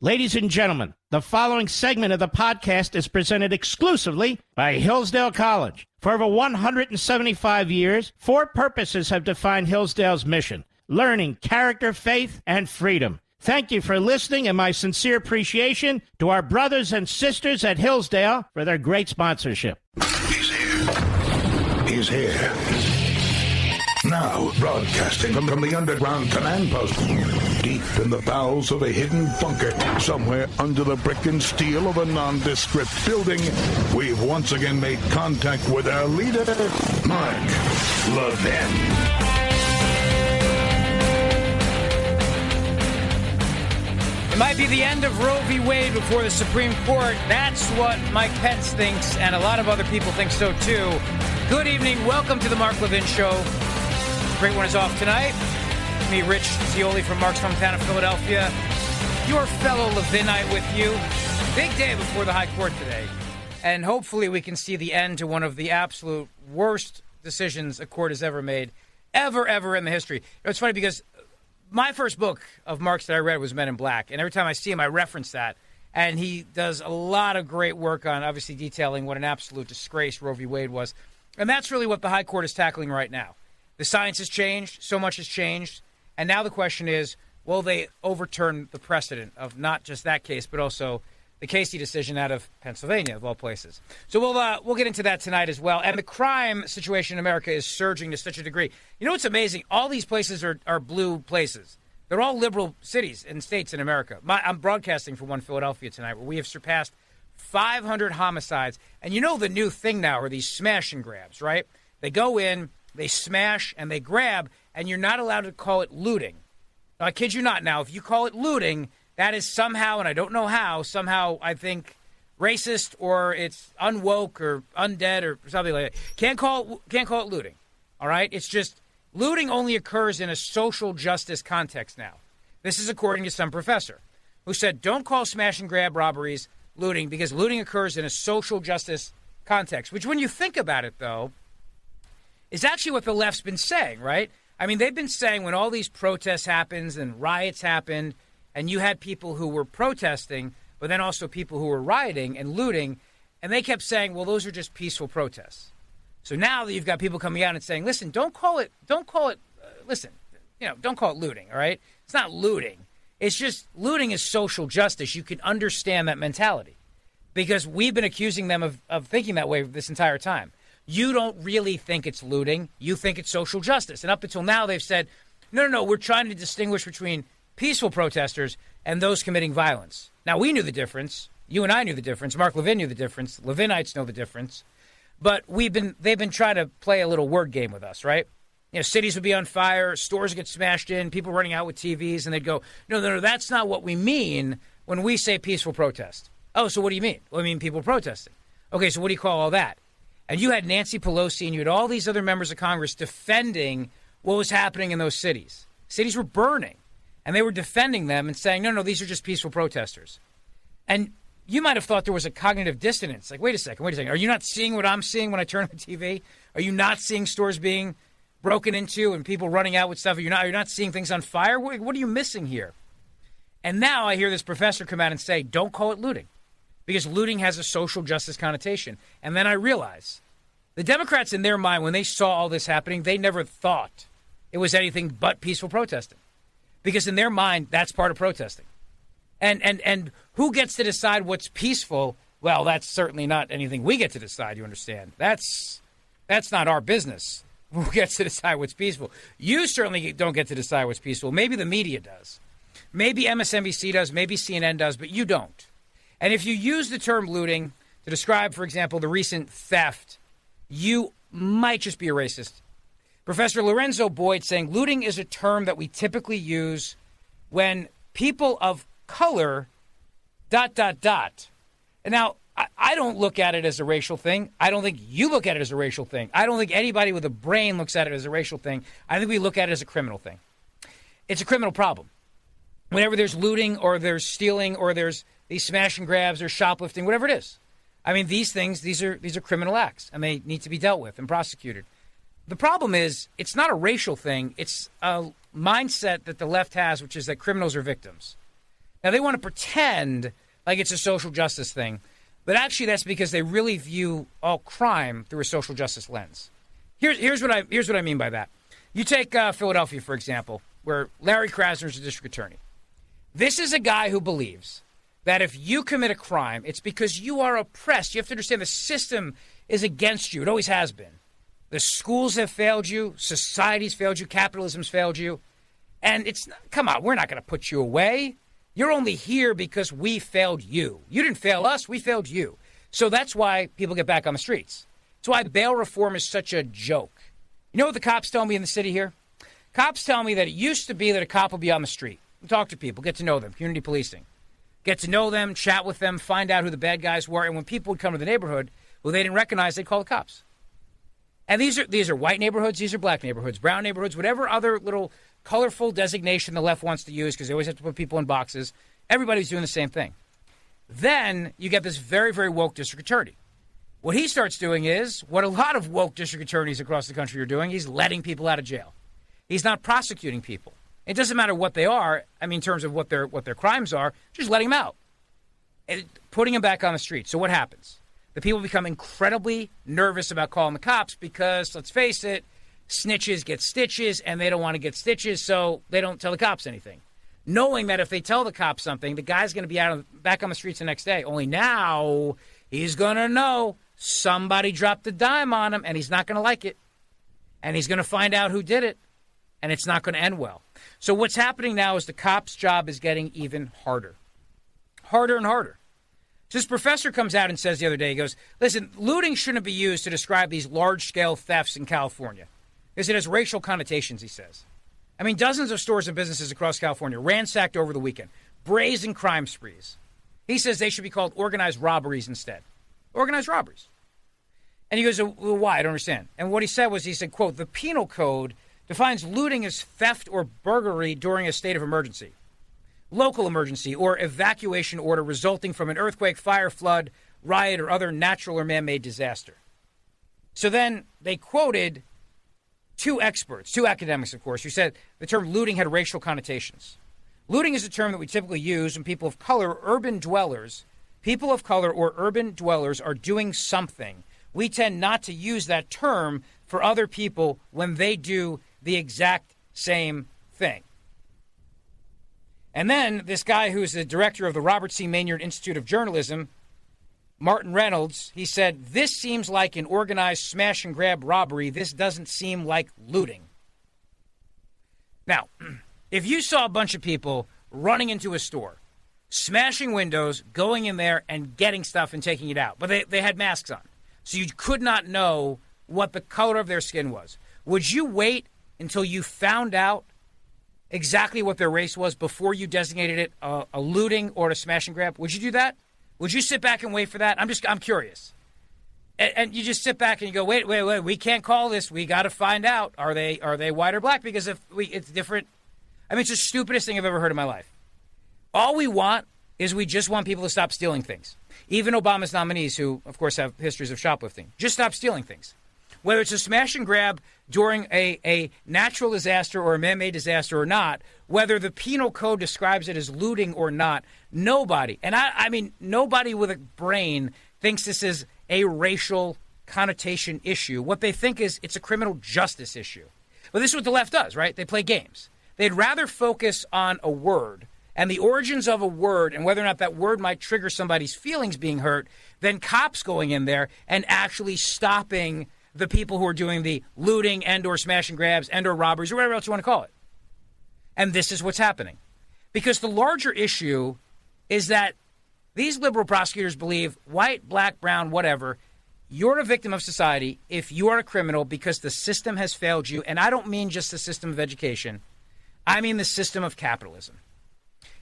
Ladies and gentlemen, the following segment of the podcast is presented exclusively by Hillsdale College. For over 175 years, four purposes have defined Hillsdale's mission: learning, character, faith, and freedom. Thank you for listening, and my sincere appreciation to our brothers and sisters at Hillsdale for their great sponsorship. He's here. He's here. Now, broadcasting from the underground command post, deep in the bowels of a hidden bunker, somewhere under the brick and steel of a nondescript building, we've once again made contact with our leader, Mark Levin. It might be the end of Roe v. Wade before the Supreme Court. That's what Mike Pence thinks, and a lot of other people think so, too. Good evening. Welcome to the Mark Levin Show. Great one is off tonight. Me, Rich Zioli from Mark's hometown of Philadelphia. Your fellow Levinite with you. Big day before the High Court today. And hopefully we can see the end to one of the absolute worst decisions a court has ever made, ever in the history. It's funny because my first book of Mark's that I read was Men in Black. And every time I see him, I reference that. And he does a lot of great work on obviously detailing what an absolute disgrace Roe v. Wade was. And that's really what the High Court is tackling right now. The science has changed. So much has changed. And now the question is, will they overturn the precedent of not just that case, but also the Casey decision out of Pennsylvania, of all places? So we'll get into that tonight as well. And the crime situation in America is surging to such a degree. You know what's amazing? All these places are blue places. They're all liberal cities and states in America. I'm broadcasting from one Philadelphia tonight where we have surpassed 500 homicides. And you know the new thing now are these smash and grabs, right? They go in, they smash, and they grab, and you're not allowed to call it looting. Now, I kid you not now. If you call it looting, that is somehow, and I don't know how, somehow I think racist or it's unwoke or undead or something like that. Can't call it looting, all right? It's just looting only occurs in a social justice context now. This is according to some professor who said don't call smash and grab robberies looting because looting occurs in a social justice context, which when you think about it, though, is actually what the left's been saying, right? I mean, they've been saying when all these protests happened and riots happened and you had people who were protesting, but then also people who were rioting and looting, and they kept saying, well, those are just peaceful protests. So now that you've got people coming out and saying, listen, don't call it looting, all right? It's not looting. It's just looting is social justice. You can understand that mentality because we've been accusing them of thinking that way this entire time. You don't really think it's looting. You think it's social justice. And up until now, they've said, no, we're trying to distinguish between peaceful protesters and those committing violence. Now, we knew the difference. You and I knew the difference. Mark Levin knew the difference. Levinites know the difference. But they've been trying to play a little word game with us, right? You know, cities would be on fire, stores get smashed in, people running out with TVs, and they'd go, no, that's not what we mean when we say peaceful protest. Oh, so what do you mean? Well, I mean people protesting. Okay, so what do you call all that? And you had Nancy Pelosi and you had all these other members of Congress defending what was happening in those cities. Cities were burning, and they were defending them and saying, no, these are just peaceful protesters. And you might have thought there was a cognitive dissonance. Like, wait a second. Are you not seeing what I'm seeing when I turn on TV? Are you not seeing stores being broken into and people running out with stuff? Are you not seeing things on fire? What are you missing here? And now I hear this professor come out and say, don't call it looting. Because looting has a social justice connotation. And then I realize the Democrats, in their mind, when they saw all this happening, they never thought it was anything but peaceful protesting. Because in their mind, that's part of protesting. And who gets to decide what's peaceful? Well, that's certainly not anything we get to decide, you understand. That's not our business. Who gets to decide what's peaceful? You certainly don't get to decide what's peaceful. Maybe the media does. Maybe MSNBC does. Maybe CNN does. But you don't. And if you use the term looting to describe, for example, the recent theft, you might just be a racist. Professor Lorenzo Boyd saying looting is a term that we typically use when people of color ... And now, I don't look at it as a racial thing. I don't think you look at it as a racial thing. I don't think anybody with a brain looks at it as a racial thing. I think we look at it as a criminal thing. It's a criminal problem. Whenever there's looting or there's stealing or there's these smash and grabs or shoplifting, whatever it is. I mean, these are criminal acts, and they need to be dealt with and prosecuted. The problem is it's not a racial thing. It's a mindset that the left has, which is that criminals are victims. Now, they want to pretend like it's a social justice thing, but actually that's because they really view all crime through a social justice lens. Here's what I mean by that. You take Philadelphia, for example, where Larry Krasner is the district attorney. This is a guy who believes that if you commit a crime, it's because you are oppressed. You have to understand the system is against you. It always has been. The schools have failed you. Society's failed you. Capitalism's failed you. And come on, we're not going to put you away. You're only here because we failed you. You didn't fail us. We failed you. So that's why people get back on the streets. That's why bail reform is such a joke. You know what the cops tell me in the city here? Cops tell me that it used to be that a cop would be on the street, talk to people, get to know them, community policing. Get to know them, chat with them, find out who the bad guys were. And when people would come to the neighborhood who they didn't recognize, they'd call the cops. And these are white neighborhoods, these are black neighborhoods, brown neighborhoods, whatever other little colorful designation the left wants to use because they always have to put people in boxes. Everybody's doing the same thing. Then you get this very, very woke district attorney. What he starts doing is what a lot of woke district attorneys across the country are doing. He's letting people out of jail. He's not prosecuting people. It doesn't matter what they are. I mean, in terms of what their crimes are, just letting them out, and putting them back on the street. So what happens? The people become incredibly nervous about calling the cops because, let's face it, snitches get stitches, and they don't want to get stitches, so they don't tell the cops anything, knowing that if they tell the cops something, the guy's going to be back on the streets the next day. Only now he's going to know somebody dropped a dime on him, and he's not going to like it, and he's going to find out who did it, and it's not going to end well. So what's happening now is the cop's job is getting even harder and harder. So this professor comes out and says the other day, he goes, listen, looting shouldn't be used to describe these large-scale thefts in California, because it has racial connotations, he says. I mean, dozens of stores and businesses across California ransacked over the weekend, brazen crime sprees. He says they should be called organized robberies instead. Organized robberies. And he goes, well, why? I don't understand. And what he said was, he said, quote, the penal code defines looting as theft or burglary during a state of emergency, local emergency, or evacuation order resulting from an earthquake, fire, flood, riot, or other natural or man-made disaster. So then they quoted two experts, two academics, of course, who said the term looting had racial connotations. Looting is a term that we typically use when people of color or urban dwellers are doing something. We tend not to use that term for other people when they do the exact same thing. And then this guy who's the director of the Robert C. Maynard Institute of Journalism, Martin Reynolds, he said, this seems like an organized smash and grab robbery. This doesn't seem like looting. Now, if you saw a bunch of people running into a store, smashing windows, going in there and getting stuff and taking it out, but they had masks on, so you could not know what the color of their skin was, would you wait until you found out exactly what their race was before you designated it a looting or a smash and grab? Would you do that? Would you sit back and wait for that? I'm curious. And you just sit back and you go, wait, we can't call this. We got to find out. Are they white or black? Because it's different. I mean, it's the stupidest thing I've ever heard in my life. All we want is we just want people to stop stealing things. Even Obama's nominees, who, of course, have histories of shoplifting, just stop stealing things. Whether it's a smash and grab during a natural disaster or a man-made disaster or not, whether the penal code describes it as looting or not, nobody, and I mean nobody with a brain thinks this is a racial connotation issue. What they think is it's a criminal justice issue. But this is what the left does, right? They play games. They'd rather focus on a word and the origins of a word and whether or not that word might trigger somebody's feelings being hurt than cops going in there and actually stopping the people who are doing the looting and or smash and grabs and or robberies or whatever else you want to call it. And this is what's happening. Because the larger issue is that these liberal prosecutors believe white, black, brown, whatever, you're a victim of society if you are a criminal because the system has failed you. And I don't mean just the system of education. I mean the system of capitalism.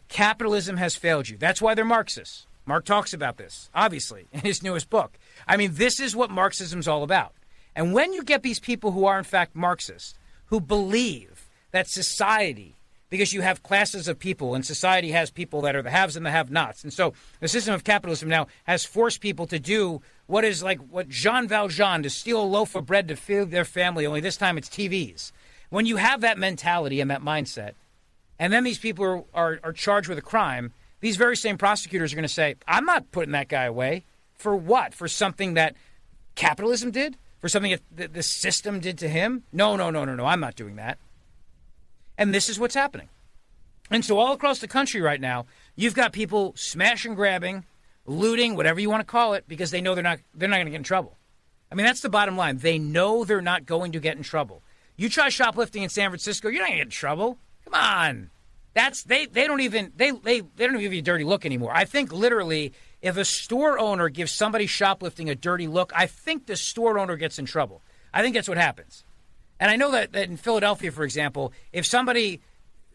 Capitalism has failed you. That's why they're Marxists. Mark talks about this, obviously, in his newest book. I mean, this is what Marxism's all about. And when you get these people who are, in fact, Marxists, who believe that society, because you have classes of people, and society has people that are the haves and the have-nots. And so the system of capitalism now has forced people to do what is like what Jean Valjean, to steal a loaf of bread to feed their family, only this time it's TVs. When you have that mentality and that mindset, and then these people are charged with a crime, these very same prosecutors are going to say, I'm not putting that guy away. For what? For something that capitalism did? For something that the system did to him? No, I'm not doing that. And this is what's happening. And so all across the country right now, you've got people smashing, grabbing, looting, whatever you want to call it, because they know they're not going to get in trouble. I mean, that's the bottom line. They know they're not going to get in trouble. You try shoplifting in San Francisco, you're not going to get in trouble. Come on. They don't even give you a dirty look anymore. I think literally if a store owner gives somebody shoplifting a dirty look, I think the store owner gets in trouble. I think that's what happens. And I know that in Philadelphia, for example, if somebody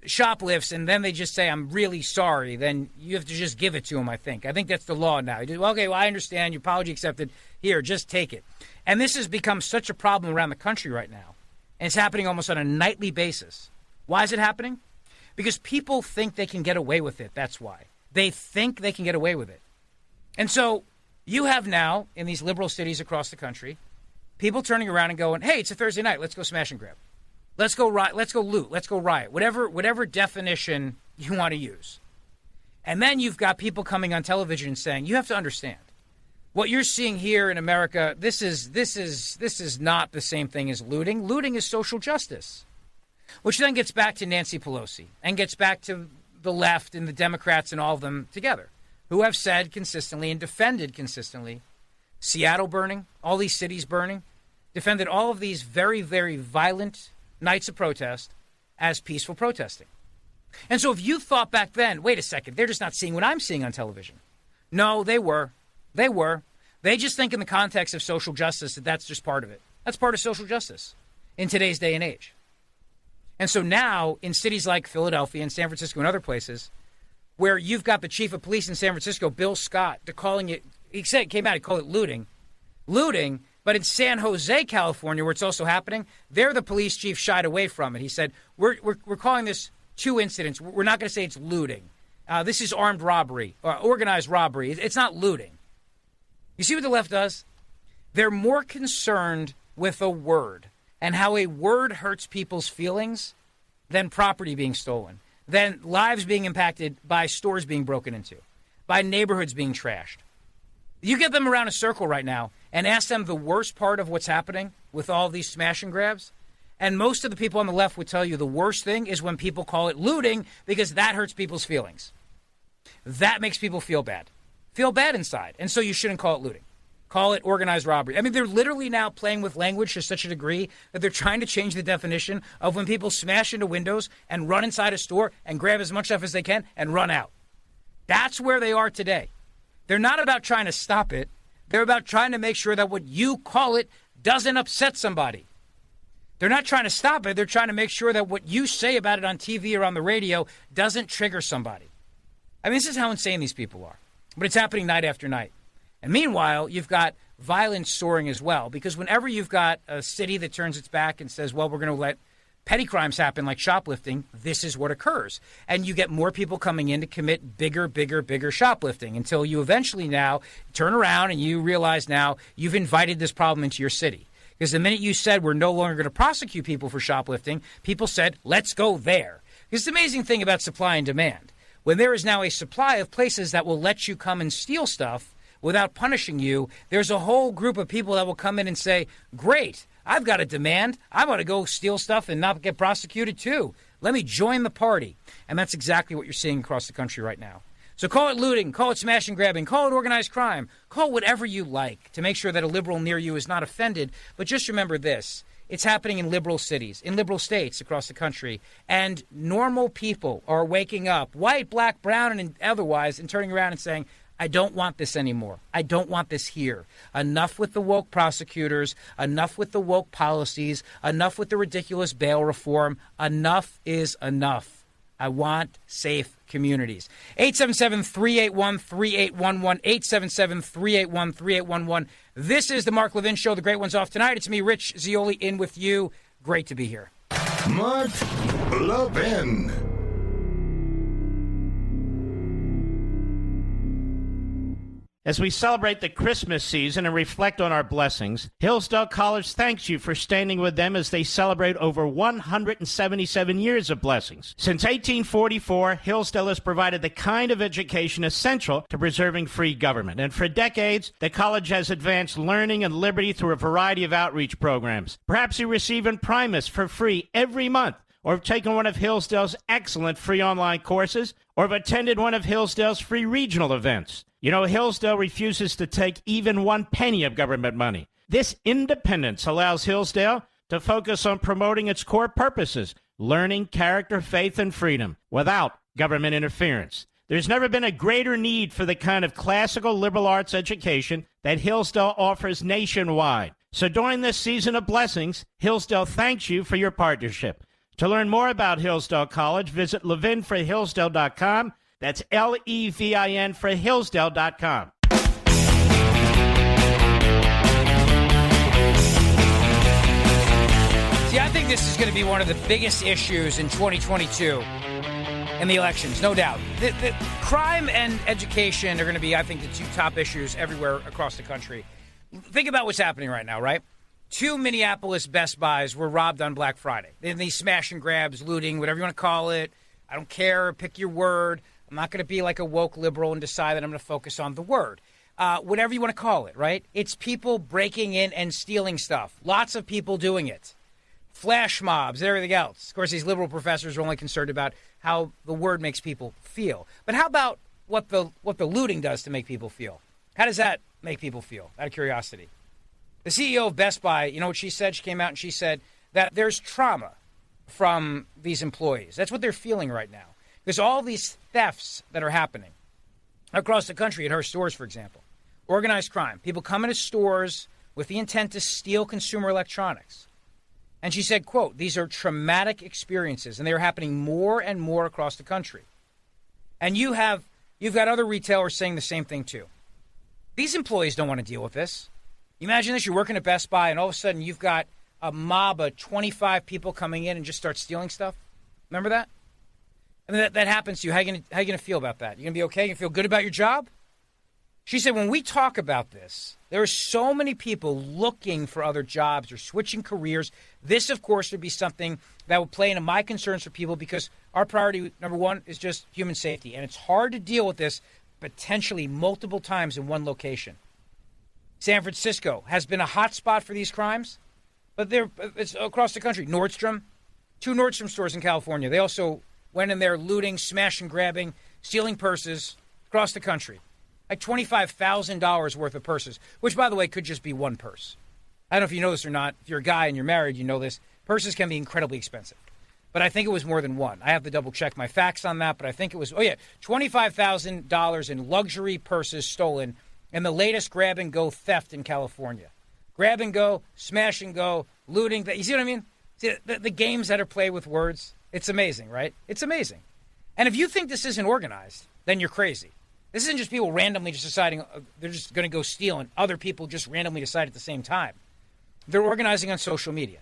shoplifts and then they just say, I'm really sorry, then you have to just give it to them, I think. I think that's the law now. You do, okay, well, I understand. Your apology accepted. Here, just take it. And this has become such a problem around the country right now. And it's happening almost on a nightly basis. Why is it happening? Because people think they can get away with it. That's why. They think they can get away with it. And so you have now, in these liberal cities across the country, people turning around and going, hey, it's a Thursday night. Let's go smash and grab. Let's go riot. Let's go loot. Let's go riot. Whatever definition you want to use. And then you've got people coming on television and saying, you have to understand, what you're seeing here in America, this is not the same thing as looting. Looting is social justice. Which then gets back to Nancy Pelosi and gets back to the left and the Democrats and all of them together, who have said consistently and defended consistently Seattle burning, all these cities burning, defended all of these very, very violent nights of protest as peaceful protesting. And so if you thought back then, wait a second, they're just not seeing what I'm seeing on television. No, they were. They were. They just think in the context of social justice that that's just part of it. That's part of social justice in today's day and age. And so now in cities like Philadelphia and San Francisco and other places where you've got the chief of police in San Francisco, Bill Scott, calling it, he came out and called it looting. But in San Jose, California, where it's also happening, there the police chief shied away from it. He said, we're calling this 2 incidents. We're not going to say it's looting. This is armed robbery, or organized robbery. It's not looting. You see what the left does? They're more concerned with a word and how a word hurts people's feelings than property being stolen, than lives being impacted by stores being broken into, by neighborhoods being trashed. You get them around a circle right now and ask them the worst part of what's happening with all these smash and grabs, and most of the people on the left would tell you the worst thing is when people call it looting because that hurts people's feelings. That makes people feel bad inside, and so you shouldn't call it looting. Call it organized robbery. I mean, they're literally now playing with language to such a degree that they're trying to change the definition of when people smash into windows and run inside a store and grab as much stuff as they can and run out. That's where they are today. They're not about trying to stop it. They're about trying to make sure that what you call it doesn't upset somebody. They're not trying to stop it. They're trying to make sure that what you say about it on TV or on the radio doesn't trigger somebody. I mean, this is how insane these people are. But it's happening night after night. And meanwhile, you've got violence soaring as well, because whenever you've got a city that turns its back and says, well, we're going to let petty crimes happen like shoplifting, this is what occurs. And you get more people coming in to commit bigger shoplifting until you eventually now turn around and you realize now you've invited this problem into your city. Because the minute you said we're no longer going to prosecute people for shoplifting, people said, let's go there. Because the amazing thing about supply and demand, when there is now a supply of places that will let you come and steal stuff without punishing you, there's a whole group of people that will come in and say, great, I've got a demand. I want to go steal stuff and not get prosecuted too. Let me join the party. And that's exactly what you're seeing across the country right now. So call it looting, call it smash and grabbing, call it organized crime, call it whatever you like to make sure that a liberal near you is not offended. But just remember this. It's happening in liberal cities, in liberal states across the country. And normal people are waking up, white, black, brown, and otherwise, and turning around and saying, I don't want this anymore. I don't want this here. Enough with the woke prosecutors. Enough with the woke policies. Enough with the ridiculous bail reform. Enough is enough. I want safe communities. 877-381-3811. 877-381-3811. This is the Mark Levin Show. The Great One's off tonight. It's me, Rich Zioli, in with you. Great to be here. Mark Levin. As we celebrate the Christmas season and reflect on our blessings, Hillsdale College thanks you for standing with them as they celebrate over 177 years of blessings. Since 1844, Hillsdale has provided the kind of education essential to preserving free government. And for decades, the college has advanced learning and liberty through a variety of outreach programs. Perhaps you receive Imprimis for free every month, or have taken one of Hillsdale's excellent free online courses, or have attended one of Hillsdale's free regional events. You know, Hillsdale refuses to take even 1 penny of government money. This independence allows Hillsdale to focus on promoting its core purposes, learning, character, faith, and freedom, without government interference. There's never been a greater need for the kind of classical liberal arts education that Hillsdale offers nationwide. So during this season of blessings, Hillsdale thanks you for your partnership. To learn more about Hillsdale College, visit ləvɪn That's Levin for Hillsdale.com. See, I think this is going to be one of the biggest issues in 2022 in the elections, no doubt. The crime and education are going to be, I think, the two top issues everywhere across the country. Think about what's happening right now, right? 2 Minneapolis Best Buys were robbed on Black Friday. These smash and grabs, looting, whatever you want to call it. I don't care. Pick your word. I'm not going to be like a woke liberal and decide that I'm going to focus on the word. Whatever you want to call it, right? It's people breaking in and stealing stuff. Lots of people doing it. Flash mobs and everything else. Of course, these liberal professors are only concerned about how the word makes people feel. But how about what the looting does to make people feel? How does that make people feel, out of curiosity? The CEO of Best Buy, you know what she said? She came out and she said that there's trauma from these employees. That's what they're feeling right now. There's all these thefts that are happening across the country at her stores, for example. Organized crime. People come into stores with the intent to steal consumer electronics. And she said, quote, these are traumatic experiences, and they're happening more and more across the country. And you've got other retailers saying the same thing, too. These employees don't want to deal with this. Imagine this, you're working at Best Buy, and all of a sudden you've got a mob of 25 people coming in and just start stealing stuff. Remember that? I mean, that happens to you. How are you going to feel about that? You going to be okay? You going to feel good about your job? She said, when we talk about this, there are so many people looking for other jobs or switching careers. This, of course, would be something that would play into my concerns for people because our priority, number one, is just human safety. And it's hard to deal with this potentially multiple times in one location. San Francisco has been a hot spot for these crimes, but it's across the country. Nordstrom, 2 Nordstrom stores in California. They also went in there looting, smashing, grabbing, stealing purses across the country. Like $25,000 worth of purses, which, by the way, could just be one purse. I don't know if you know this or not. If you're a guy and you're married, you know this. Purses can be incredibly expensive. But I think it was more than one. I have to double-check my facts on that, but I think it was, $25,000 in luxury purses stolen in the latest grab-and-go theft in California. Grab-and-go, smash-and-go, looting. You see what I mean? See, the games that are played with words, it's amazing, right? It's amazing. And if you think this isn't organized, then you're crazy. This isn't just people randomly just deciding they're just going to go steal and other people just randomly decide at the same time. They're organizing on social media.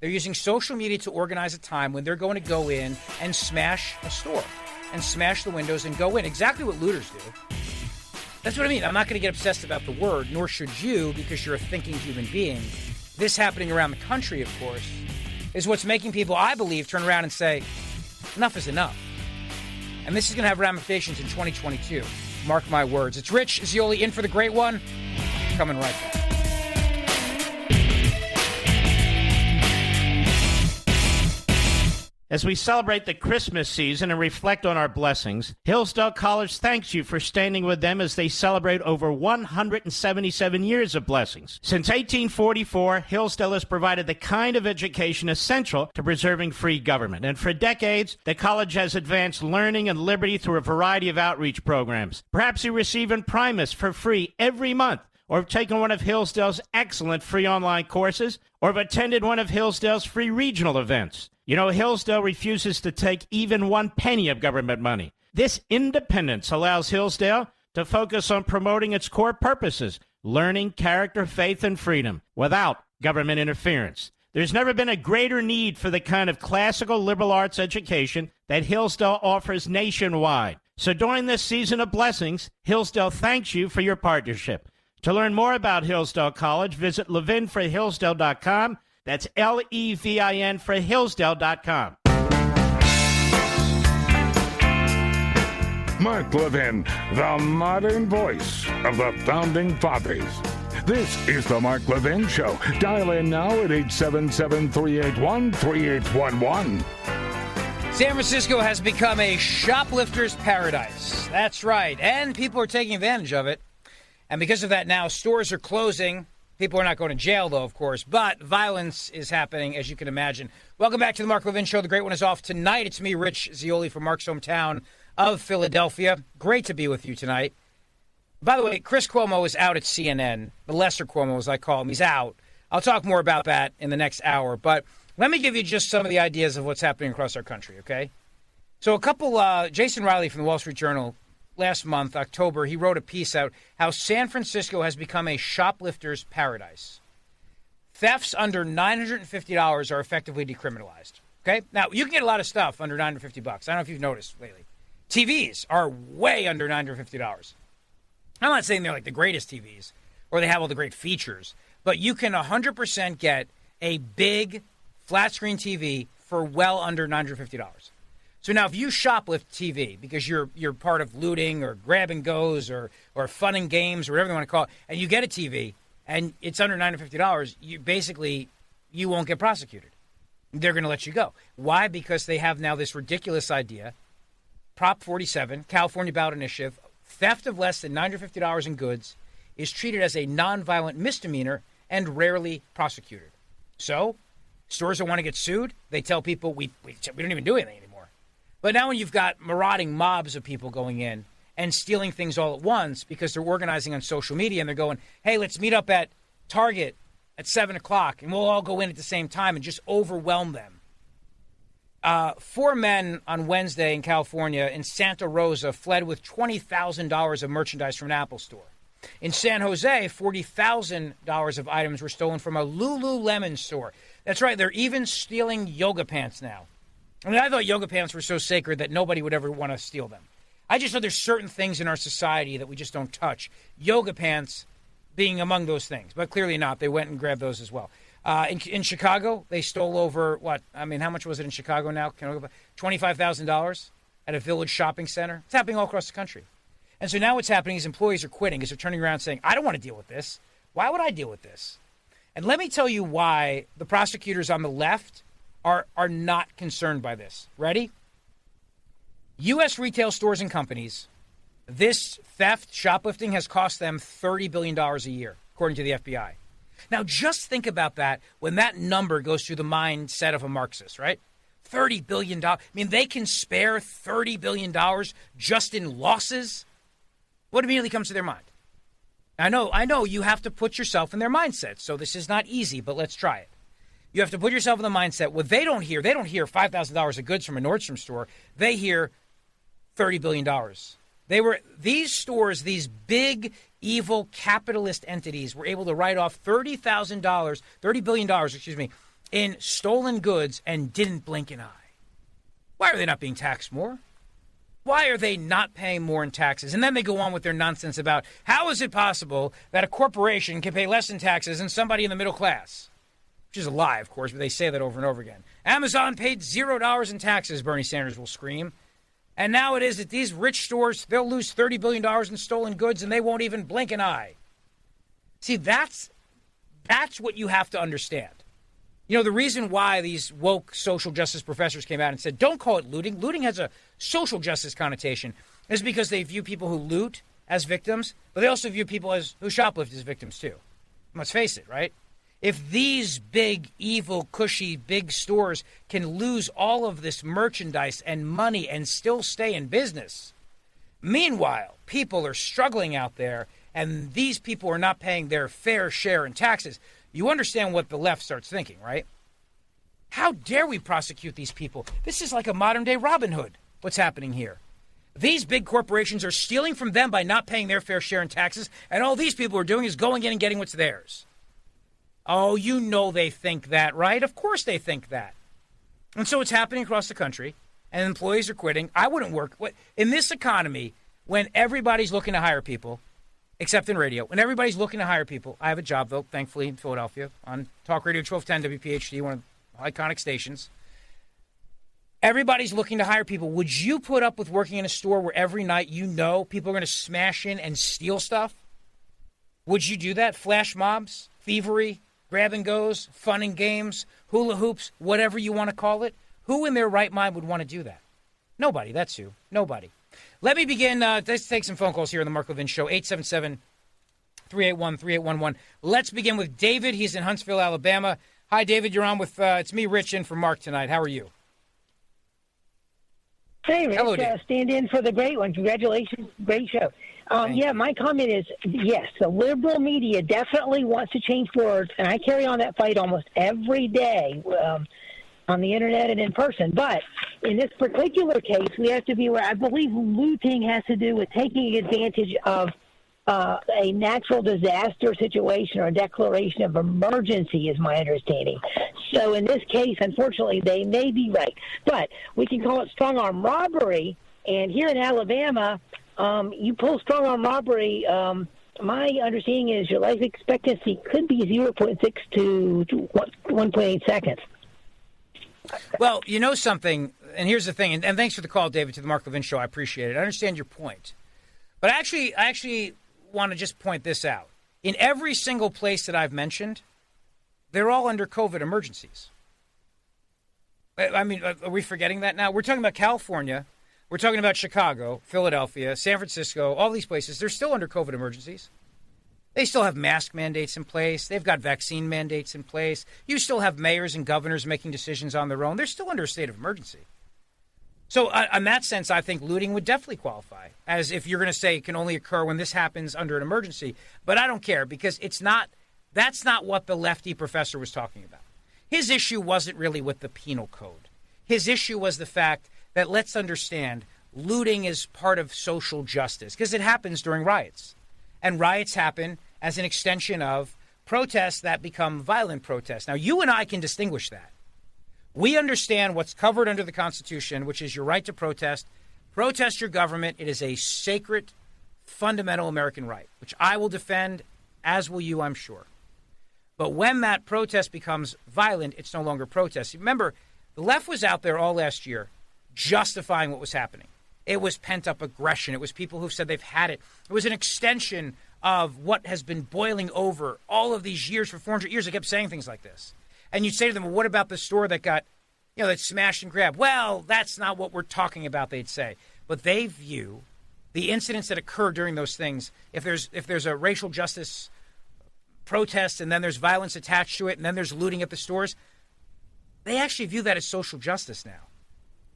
They're using social media to organize a time when they're going to go in and smash a store and smash the windows and go in. Exactly what looters do. That's what I mean. I'm not going to get obsessed about the word, nor should you, because you're a thinking human being. This happening around the country, of course, is what's making people, I believe, turn around and say, enough is enough. And this is going to have ramifications in 2022. Mark my words. It's Rich Zeoli in for the great one. Coming right back. As we celebrate the Christmas season and reflect on our blessings, Hillsdale College thanks you for standing with them as they celebrate over 177 years of blessings. Since 1844, Hillsdale has provided the kind of education essential to preserving free government. And for decades, the college has advanced learning and liberty through a variety of outreach programs. Perhaps you receive Imprimis for free every month, or have taken one of Hillsdale's excellent free online courses, or have attended one of Hillsdale's free regional events. You know, Hillsdale refuses to take even 1 penny of government money. This independence allows Hillsdale to focus on promoting its core purposes, learning, character, faith, and freedom, without government interference. There's never been a greater need for the kind of classical liberal arts education that Hillsdale offers nationwide. So during this season of blessings, Hillsdale thanks you for your partnership. To learn more about Hillsdale College, visit ləvɪnforhillsdale.com. That's Levin for Hillsdale.com. Mark Levin, the modern voice of the Founding Fathers. This is the Mark Levin Show. Dial in now at 877-381-3811. San Francisco has become a shoplifter's paradise. That's right. And people are taking advantage of it. And because of that now, stores are closing. People are not going to jail, though, of course. But violence is happening, as you can imagine. Welcome back to the Mark Levin Show. The great one is off tonight. It's me, Rich Zioli, from Mark's hometown of Philadelphia. Great to be with you tonight. By the way, Chris Cuomo is out at CNN. The lesser Cuomo, as I call him. He's out. I'll talk more about that in the next hour. But let me give you just some of the ideas of what's happening across our country, okay? So Jason Riley from the Wall Street Journal, last month, October, he wrote a piece out how San Francisco has become a shoplifter's paradise. Thefts under $950 are effectively decriminalized, okay? Now, you can get a lot of stuff under $950. I don't know if you've noticed lately. TVs are way under $950. I'm not saying they're like the greatest TVs or they have all the great features, but you can 100% get a big flat-screen TV for well under $950. So now if you shoplift TV because you're part of looting or grab and goes or fun and games or whatever you want to call it, and you get a TV and it's under $950, you won't get prosecuted. They're going to let you go. Why? Because they have now this ridiculous idea, Prop 47, California ballot initiative, theft of less than $950 in goods is treated as a nonviolent misdemeanor and rarely prosecuted. So stores that want to get sued, they tell people, we don't even do anything anymore. But now when you've got marauding mobs of people going in and stealing things all at once because they're organizing on social media and they're going, hey, let's meet up at Target at 7 o'clock and we'll all go in at the same time and just overwhelm them. 4 men on Wednesday in California in Santa Rosa fled with $20,000 of merchandise from an Apple store. In San Jose, $40,000 of items were stolen from a Lululemon store. That's right, they're even stealing yoga pants now. I mean, I thought yoga pants were so sacred that nobody would ever want to steal them. I just know there's certain things in our society that we just don't touch. Yoga pants being among those things, but clearly not. They went and grabbed those as well. In Chicago, they stole over, how much was it in Chicago now? $25,000 at a Village shopping center. It's happening all across the country. And so now what's happening is employees are quitting because they're turning around saying, I don't want to deal with this. Why would I deal with this? And let me tell you why the prosecutors on the left are not concerned by this. Ready? U.S. retail stores and companies, this theft, shoplifting, has cost them $30 billion a year, according to the FBI. Now, just think about that when that number goes through the mindset of a Marxist, right? $30 billion. I mean, they can spare $30 billion just in losses? What immediately comes to their mind? I know you have to put yourself in their mindset, so this is not easy, but let's try it. You have to put yourself in the mindset. What they don't hear $5,000 of goods from a Nordstrom store. They hear $30 billion. These stores, these big, evil capitalist entities were able to write off $30 billion, in stolen goods and didn't blink an eye. Why are they not being taxed more? Why are they not paying more in taxes? And then they go on with their nonsense about how is it possible that a corporation can pay less in taxes than somebody in the middle class? Which is a lie, of course, but they say that over and over again. Amazon paid $0 in taxes, Bernie Sanders will scream. And now it is that these rich stores, they'll lose $30 billion in stolen goods and they won't even blink an eye. See, that's what you have to understand. You know, the reason why these woke social justice professors came out and said, don't call it looting. Looting has a social justice connotation. Is because they view people who loot as victims, but they also view people who shoplift as victims too. Let's face it, right? If these big, evil, cushy, big stores can lose all of this merchandise and money and still stay in business, meanwhile, people are struggling out there and these people are not paying their fair share in taxes, you understand what the left starts thinking, right? How dare we prosecute these people? This is like a modern-day Robin Hood, what's happening here. These big corporations are stealing from them by not paying their fair share in taxes, and all these people are doing is going in and getting what's theirs. Oh, you know they think that, right? Of course they think that. And so it's happening across the country, and employees are quitting, I wouldn't work. In this economy, when everybody's looking to hire people, except in radio, when everybody's looking to hire people, I have a job, though, thankfully, in Philadelphia, on Talk Radio 1210 WPHT, one of the iconic stations. Everybody's looking to hire people. Would you put up with working in a store where every night you know people are going to smash in and steal stuff? Would you do that? Flash mobs, thievery, grab and goes, fun and games, hula hoops, whatever you want to call it? Who in their right mind would want to do that? Nobody. That's who. Nobody. Let me begin. Let's take some phone calls here on the Mark Levin Show, 877-381-3811. Let's begin with David. He's in Huntsville, Alabama. Hi, David. You're on with, it's me, Rich, in for Mark tonight. How are you? Hey, Rich, Hello, Dave. Stand in for the great one. Congratulations. Great show. My comment is, yes, the liberal media definitely wants to change words, and I carry on that fight almost every day on the Internet and in person. But in this particular case, we have to be aware. I believe looting has to do with taking advantage of a natural disaster situation or a declaration of emergency is my understanding. So in this case, unfortunately, they may be right. But we can call it strong-arm robbery. And here in Alabama, you pull strong-arm robbery, my understanding is your life expectancy could be 0.6 to 1.8 seconds. Well, you know something, and here's the thing, and thanks for the call, David, to the Mark Levin Show. I appreciate it. I understand your point. But I actually want to just point this out. In every single place that I've mentioned, they're all under COVID emergencies. I mean, are we forgetting that now? We're talking about California. We're talking about Chicago, Philadelphia, San Francisco, all these places. They're still under COVID emergencies. They still have mask mandates in place. They've got vaccine mandates in place. You still have mayors and governors making decisions on their own. They're still under a state of emergency. So in that sense, I think looting would definitely qualify, as if you're going to say it can only occur when this happens under an emergency. But I don't care, because that's not what the lefty professor was talking about. His issue wasn't really with the penal code. His issue was the fact that, let's understand, looting is part of social justice, because it happens during riots. And riots happen as an extension of protests that become violent protests. Now, you and I can distinguish that. We understand what's covered under the Constitution, which is your right to protest. Protest your government. It is a sacred, fundamental American right, which I will defend, as will you, I'm sure. But when that protest becomes violent, it's no longer protest. Remember, the left was out there all last year justifying what was happening. It was pent-up aggression. It was people who've said they've had it. It was an extension of what has been boiling over all of these years. For 400 years, they kept saying things like this. And you'd say to them, well, what about the store that got, that smashed and grabbed? Well, that's not what we're talking about, they'd say. But they view the incidents that occur during those things, if there's a racial justice protest and then there's violence attached to it and then there's looting at the stores, they actually view that as social justice now.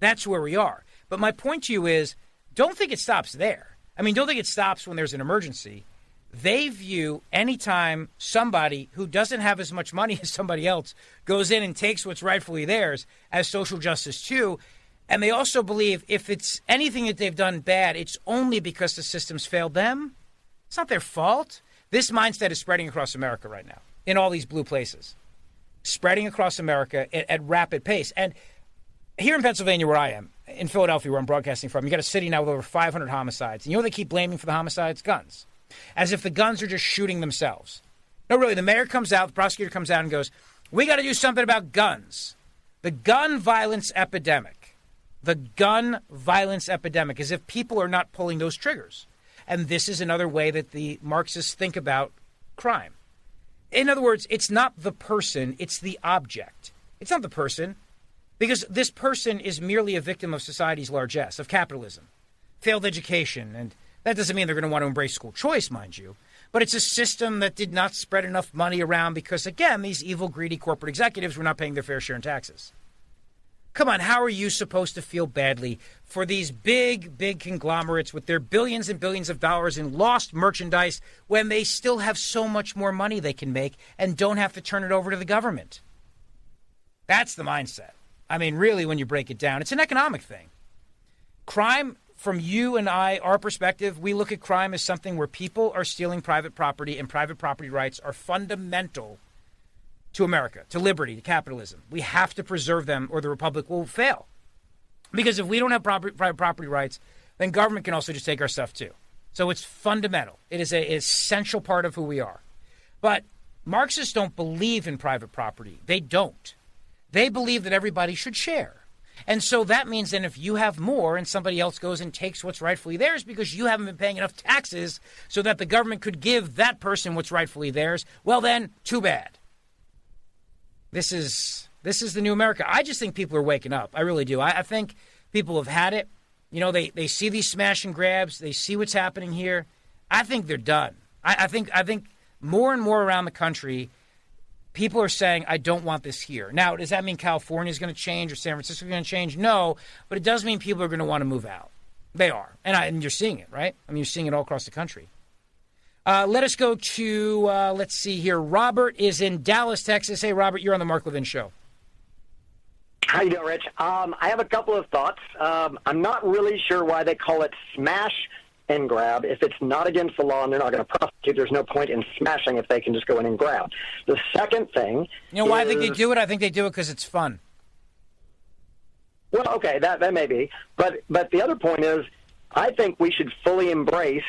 That's where we are. But my point to you is, don't think it stops there. I mean, don't think it stops when there's an emergency. They view anytime somebody who doesn't have as much money as somebody else goes in and takes what's rightfully theirs as social justice too. And they also believe if it's anything that they've done bad, it's only because the system's failed them. It's not their fault. This mindset is spreading across America right now in all these blue places, spreading across America at rapid pace. And here in Pennsylvania, where I am, in Philadelphia, where I'm broadcasting from, you got a city now with over 500 homicides. And you know what they keep blaming for the homicides? Guns. As if the guns are just shooting themselves. No, really, the mayor comes out, the prosecutor comes out and goes, we got to do something about guns. The gun violence epidemic. The gun violence epidemic, as if people are not pulling those triggers. And this is another way that the Marxists think about crime. In other words, it's not the person, it's the object. It's not the person, because this person is merely a victim of society's largesse, of capitalism, failed education, and that doesn't mean they're going to want to embrace school choice, mind you. But it's a system that did not spread enough money around because, again, these evil, greedy corporate executives were not paying their fair share in taxes. Come on, how are you supposed to feel badly for these big, big conglomerates with their billions and billions of dollars in lost merchandise when they still have so much more money they can make and don't have to turn it over to the government? That's the mindset. I mean, really, when you break it down, it's an economic thing. Crime, from you and I, our perspective, we look at crime as something where people are stealing private property, and private property rights are fundamental to America, to liberty, to capitalism. We have to preserve them or the republic will fail. Because if we don't have private property rights, then government can also just take our stuff too. So it's fundamental. It is an essential part of who we are. But Marxists don't believe in private property. They don't. They believe that everybody should share. And so that means then if you have more and somebody else goes and takes what's rightfully theirs because you haven't been paying enough taxes so that the government could give that person what's rightfully theirs, well then, too bad. This is the new America. I just think people are waking up. I really do. I think people have had it. You know, they see these smash and grabs. They see what's happening here. I think they're done. I think more and more around the country, people are saying, I don't want this here. Now, does that mean California is going to change or San Francisco is going to change? No, but it does mean people are going to want to move out. They are. And you're seeing it, right? I mean, you're seeing it all across the country. Let us go to, let's see here. Robert is in Dallas, Texas. Hey, Robert, you're on the Mark Levin Show. How you doing, Rich? I have a couple of thoughts. I'm not really sure why they call it smash and grab. If it's not against the law and they're not going to prosecute, there's no point in smashing if they can just go in and grab. The second thing You know why I think they do it? I think they do it because it's fun. Well, okay, that may be. But the other point is I think we should fully embrace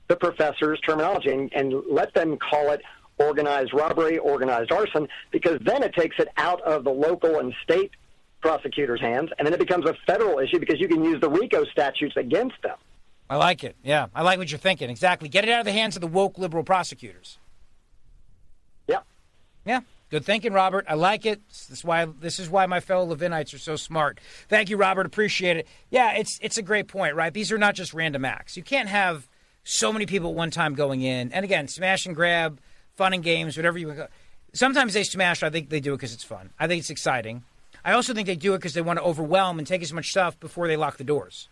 the professor's terminology and let them call it organized robbery, organized arson, because then it takes it out of the local and state prosecutors' hands, and then it becomes a federal issue because you can use the RICO statutes against them. I like it. Yeah, I like what you're thinking. Exactly. Get it out of the hands of the woke liberal prosecutors. Yep. Yeah. Good thinking, Robert. I like it. This is why my fellow Levinites are so smart. Thank you, Robert. Appreciate it. Yeah, it's a great point, right? These are not just random acts. You can't have so many people at one time going in. And again, smash and grab, fun and games, whatever you want. Sometimes they smash. I think they do it because it's fun. I think it's exciting. I also think they do it because they want to overwhelm and take as much stuff before they lock the doors.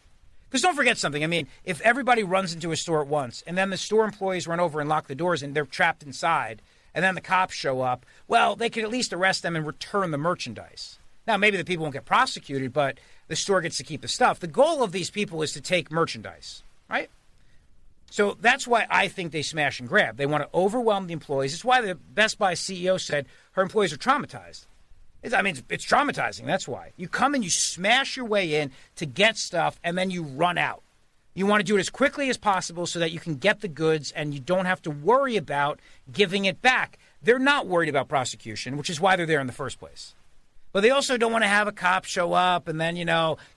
Because don't forget something. I mean, if everybody runs into a store at once and then the store employees run over and lock the doors and they're trapped inside and then the cops show up, well, they could at least arrest them and return the merchandise. Now, maybe the people won't get prosecuted, but the store gets to keep the stuff. The goal of these people is to take merchandise, right? So that's why I think they smash and grab. They want to overwhelm the employees. It's why the Best Buy CEO said her employees are traumatized. It's traumatizing. That's why. You come and you smash your way in to get stuff, and then you run out. You want to do it as quickly as possible so that you can get the goods and you don't have to worry about giving it back. They're not worried about prosecution, which is why they're there in the first place. But they also don't want to have a cop show up and then,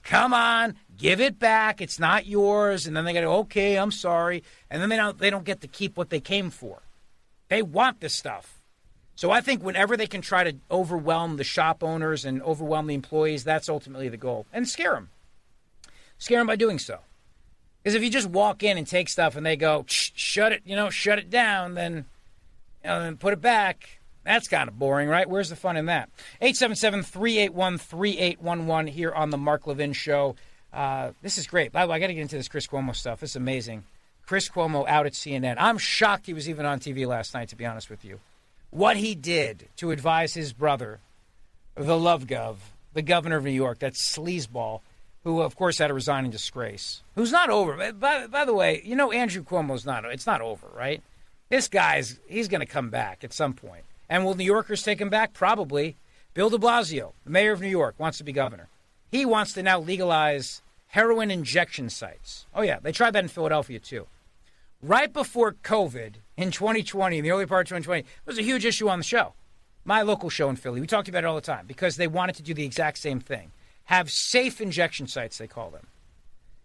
come on, give it back. It's not yours. And then they go, okay, I'm sorry. And then they don't get to keep what they came for. They want this stuff. So I think whenever they can try to overwhelm the shop owners and overwhelm the employees, that's ultimately the goal. And scare them. Scare them by doing so. Because if you just walk in and take stuff and they go, shut it down, then put it back, that's kind of boring, right? Where's the fun in that? 877-381-3811 here on the Mark Levin Show. This is great. By the way, I got to get into this Chris Cuomo stuff. It's amazing. Chris Cuomo out at CNN. I'm shocked he was even on TV last night, to be honest with you. What he did to advise his brother, the Love Gov, the governor of New York, that sleazeball, who, of course, had to resign in disgrace, who's not over. By the way, Andrew Cuomo's it's not over, right? This he's going to come back at some point. And will New Yorkers take him back? Probably. Bill de Blasio, the mayor of New York, wants to be governor. He wants to now legalize heroin injection sites. Oh, yeah, they tried that in Philadelphia, too. Right before COVID in 2020, in the early part of 2020, there was a huge issue on the show. My local show in Philly. We talked about it all the time because they wanted to do the exact same thing. Have safe injection sites, they call them.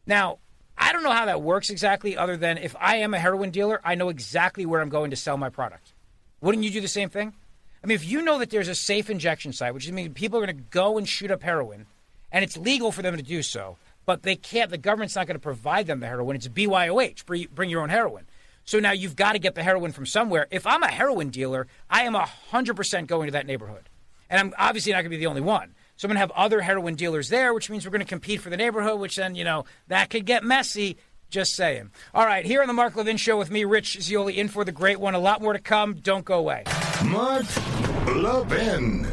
Now, I don't know how that works exactly other than if I am a heroin dealer, I know exactly where I'm going to sell my product. Wouldn't you do the same thing? I mean, if you know that there's a safe injection site, which means people are going to go and shoot up heroin, and it's legal for them to do so, but they can't, the government's not going to provide them the heroin. It's BYOH, bring your own heroin. So now you've got to get the heroin from somewhere. If I'm a heroin dealer, I am 100% going to that neighborhood. And I'm obviously not going to be the only one. So I'm going to have other heroin dealers there, which means we're going to compete for the neighborhood, which then, that could get messy. Just saying. All right, here on the Mark Levin Show with me, Rich Zioli, in for the great one. A lot more to come. Don't go away. Mark Levin.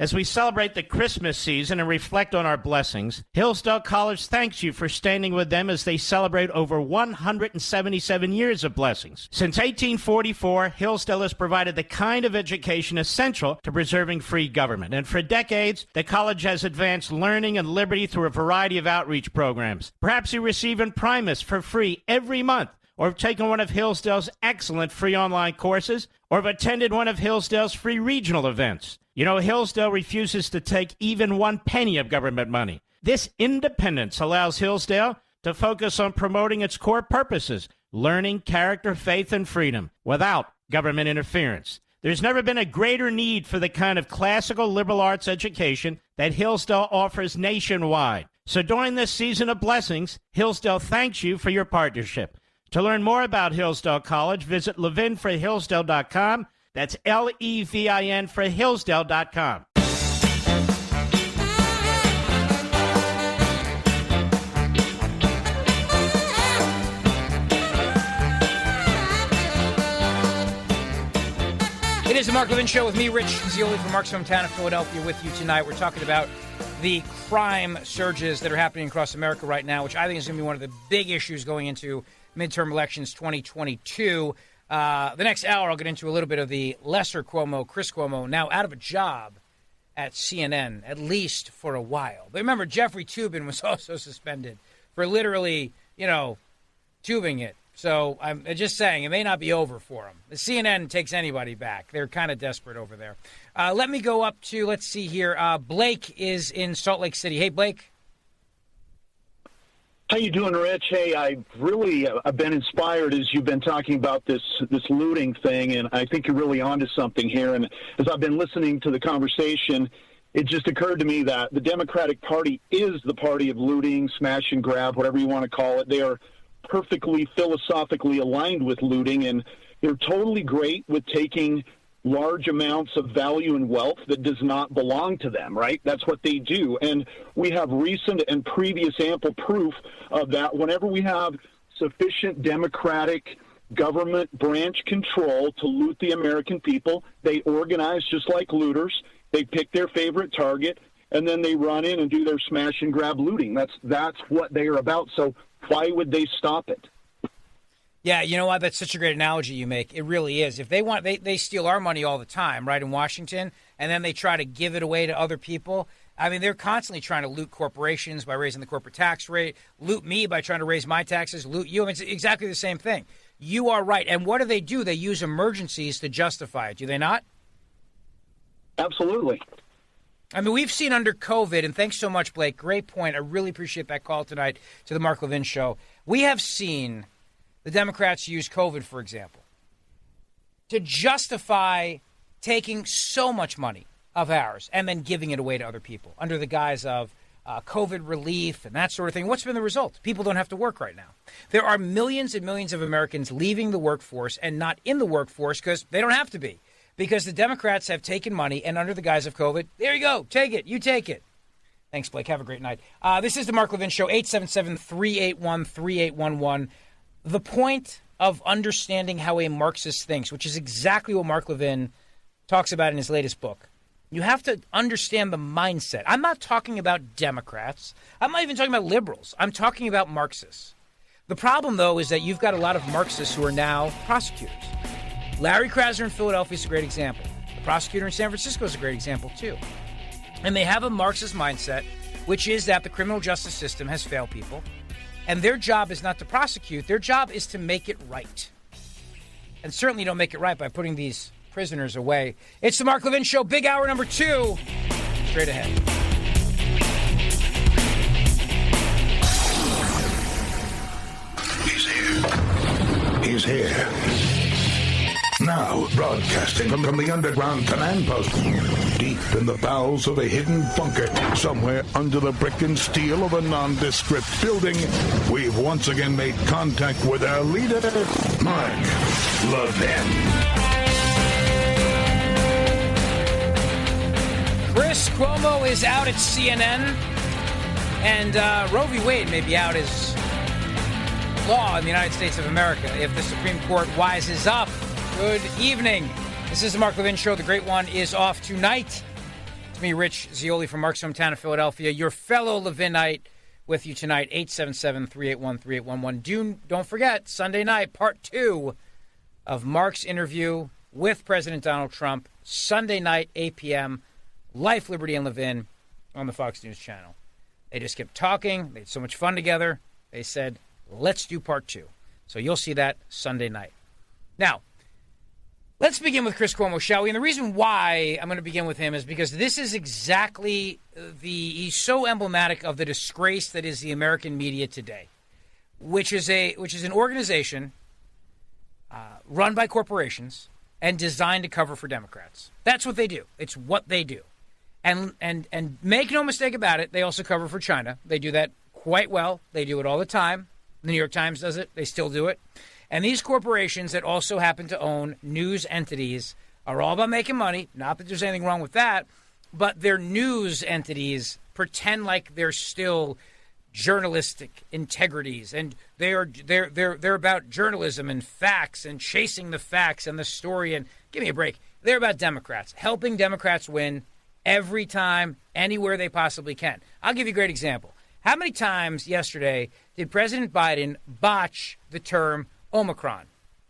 As we celebrate the Christmas season and reflect on our blessings, Hillsdale College thanks you for standing with them as they celebrate over 177 years of blessings. Since 1844, Hillsdale has provided the kind of education essential to preserving free government. And for decades, the college has advanced learning and liberty through a variety of outreach programs. Perhaps you receive Imprimis for free every month, or have taken one of Hillsdale's excellent free online courses, or have attended one of Hillsdale's free regional events. You know, Hillsdale refuses to take even 1 penny of government money. This independence allows Hillsdale to focus on promoting its core purposes, learning, character, faith, and freedom, without government interference. There's never been a greater need for the kind of classical liberal arts education that Hillsdale offers nationwide. So during this season of blessings, Hillsdale thanks you for your partnership. To learn more about Hillsdale College, visit ləvɪnforhillsdale.com. That's Levin for Hillsdale.com. It is the Mark Levin Show with me, Rich Zioli from Mark's hometown of Philadelphia, with you tonight. We're talking about the crime surges that are happening across America right now, which I think is going to be one of the big issues going into midterm elections 2022. The next hour, I'll get into a little bit of the lesser Cuomo, Chris Cuomo, now out of a job at CNN, at least for a while. But remember, Jeffrey Toobin was also suspended for literally, tubing it. So I'm just saying, it may not be over for him. The CNN takes anybody back. They're kind of desperate over there. Let me go up to, let's see here. Blake is in Salt Lake City. Hey, Blake. How you doing, Rich? Hey, I've been inspired as you've been talking about this looting thing, and I think you're really onto something here. And as I've been listening to the conversation, it just occurred to me that the Democratic Party is the party of looting, smash and grab, whatever you want to call it. They are perfectly philosophically aligned with looting, and they're totally great with taking large amounts of value and wealth that does not belong to them, right? That's what they do. And we have recent and previous ample proof of that. Whenever we have sufficient Democratic government branch control to loot the American people, they organize just like looters. They pick their favorite target, and then they run in and do their smash and grab looting. That's what they are about. So why would they stop it? Yeah, you know what? That's such a great analogy you make. It really is. If they want, they steal our money all the time, right, in Washington, and then they try to give it away to other people. I mean, they're constantly trying to loot corporations by raising the corporate tax rate, loot me by trying to raise my taxes, loot you. I mean, it's exactly the same thing. You are right. And what do? They use emergencies to justify it. Do they not? Absolutely. I mean, we've seen under COVID, and thanks so much, Blake. Great point. I really appreciate that call tonight to the Mark Levin Show. We have seen the Democrats use COVID, for example, to justify taking so much money of ours and then giving it away to other people under the guise of COVID relief and that sort of thing. What's been the result? People don't have to work right now. There are millions and millions of Americans leaving the workforce and not in the workforce because they don't have to be, because the Democrats have taken money and under the guise of COVID, there you go, take it, you take it. Thanks, Blake. Have a great night. This is the Mark Levin Show, 877-381-3811. The point of understanding how a Marxist thinks, which is exactly what Mark Levin talks about in his latest book. You have to understand the mindset. I'm not talking about Democrats. I'm not even talking about liberals. I'm talking about Marxists. The problem, though, is that you've got a lot of Marxists who are now prosecutors. Larry Krasner in Philadelphia is a great example. The prosecutor in San Francisco is a great example, too. And they have a Marxist mindset, which is that the criminal justice system has failed people. And their job is not to prosecute. Their job is to make it right. And certainly you don't make it right by putting these prisoners away. It's the Mark Levin Show, big hour number 2. Straight ahead. He's here. He's here. Now, broadcasting from the underground command post, deep in the bowels of a hidden bunker, somewhere under the brick and steel of a nondescript building, we've once again made contact with our leader, Mark Levin. Chris Cuomo is out at CNN, and Roe v. Wade may be out as law in the United States of America if the Supreme Court wises up. Good evening. This is the Mark Levin Show. The Great One is off tonight. It's me, Rich Zioli from Mark's hometown of Philadelphia, your fellow Levinite with you tonight, 877-381-3811. Don't forget, Sunday night, part 2 of Mark's interview with President Donald Trump, Sunday night, 8 p.m., Life, Liberty, and Levin on the Fox News channel. They just kept talking. They had so much fun together. They said, let's do part 2. So you'll see that Sunday night. Now, let's begin with Chris Cuomo, shall we? And the reason why I'm going to begin with him is because this is exactly he's so emblematic of the disgrace that is the American media today, which is an organization run by corporations and designed to cover for Democrats. That's what they do. It's what they do. And make no mistake about it, they also cover for China. They do that quite well. They do it all the time. The New York Times does it. They still do it. And these corporations that also happen to own news entities are all about making money. Not that there's anything wrong with that, but their news entities pretend like they're still journalistic integrities, and they're about journalism and facts and chasing the facts and the story. And give me a break. They're about Democrats, helping Democrats win every time, anywhere they possibly can. I'll give you a great example. How many times yesterday did President Biden botch the term Omicron?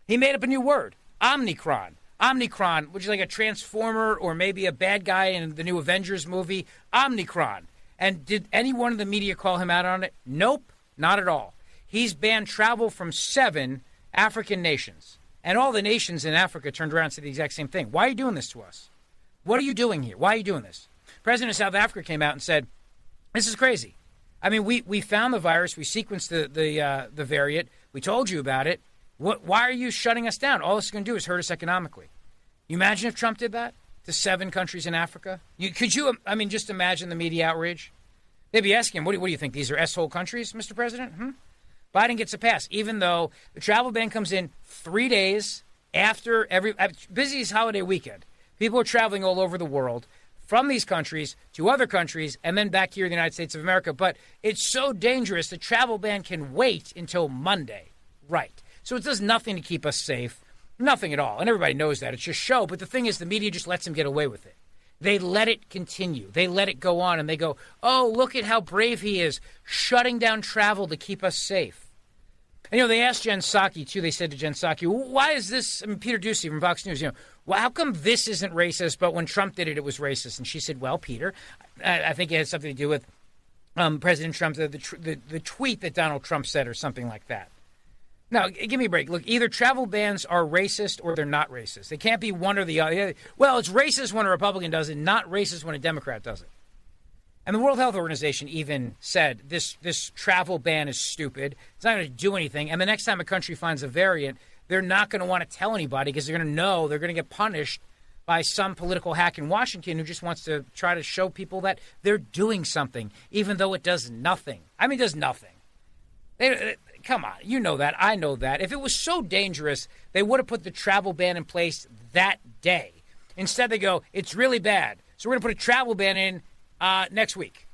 He made up a new word, Omnicron. Omnicron, which is like a transformer or maybe a bad guy in the new Avengers movie, Omnicron. And did anyone in the media call him out on it? Nope, not at all. He's banned travel from 7 African nations. And all the nations in Africa turned around and said the exact same thing. Why are you doing this to us? What are you doing here? Why are you doing this? President of South Africa came out and said, this is crazy. I mean, we found the virus. We sequenced the variant. We told you about it. Why are you shutting us down? All this is going to do is hurt us economically. You imagine if Trump did that to 7 countries in Africa? Could you just imagine the media outrage? They'd be asking him, what do you think? These are S-hole countries, Mr. President? Biden gets a pass, even though the travel ban comes in 3 days after busiest holiday weekend. People are traveling all over the world from these countries to other countries and then back here in the United States of America. But it's so dangerous, the travel ban can wait until Monday. Right. So it does nothing to keep us safe. Nothing at all. And everybody knows that. It's just show. But the thing is, the media just lets them get away with it. They let it continue. They let it go on. And they go, oh, look at how brave he is, shutting down travel to keep us safe. And, they asked Jen Psaki, too. They said to Jen Psaki, why is this, Peter Ducey from Fox News, well, how come this isn't racist, but when Trump did it, it was racist? And she said, well, Peter, I think it has something to do with President Trump, the tweet that Donald Trump said or something like that. Now, give me a break. Look, either travel bans are racist or they're not racist. They can't be one or the other. Well, it's racist when a Republican does it, not racist when a Democrat does it. And the World Health Organization even said this travel ban is stupid. It's not going to do anything. And the next time a country finds a variant, they're not going to want to tell anybody because they're going to know they're going to get punished by some political hack in Washington who just wants to try to show people that they're doing something, even though it does nothing. I mean, it does nothing. Come on, you know that. I know that. If it was so dangerous, they would have put the travel ban in place that day. Instead, they go, it's really bad, so we're going to put a travel ban in next week.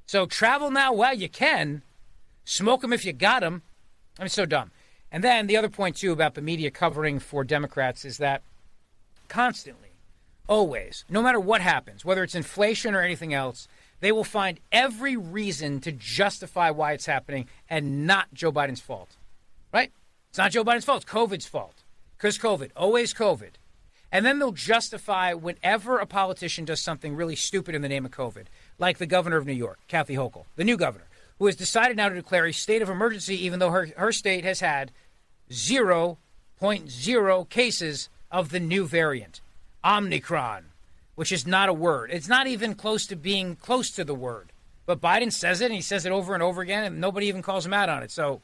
So travel now while you can. Smoke them if you got them. I mean, so dumb. And then the other point, too, about the media covering for Democrats is that constantly, always, no matter what happens, whether it's inflation or anything else, they will find every reason to justify why it's happening and not Joe Biden's fault. Right? It's not Joe Biden's fault. It's COVID's fault. Because COVID. Always COVID. And then they'll justify whenever a politician does something really stupid in the name of COVID, like the governor of New York, Kathy Hochul, the new governor, who has decided now to declare a state of emergency even though her state has had 0.0 cases of the new variant, Omicron, which is not a word. It's not even close to being close to the word. But Biden says it, and he says it over and over again, and nobody even calls him out on it. So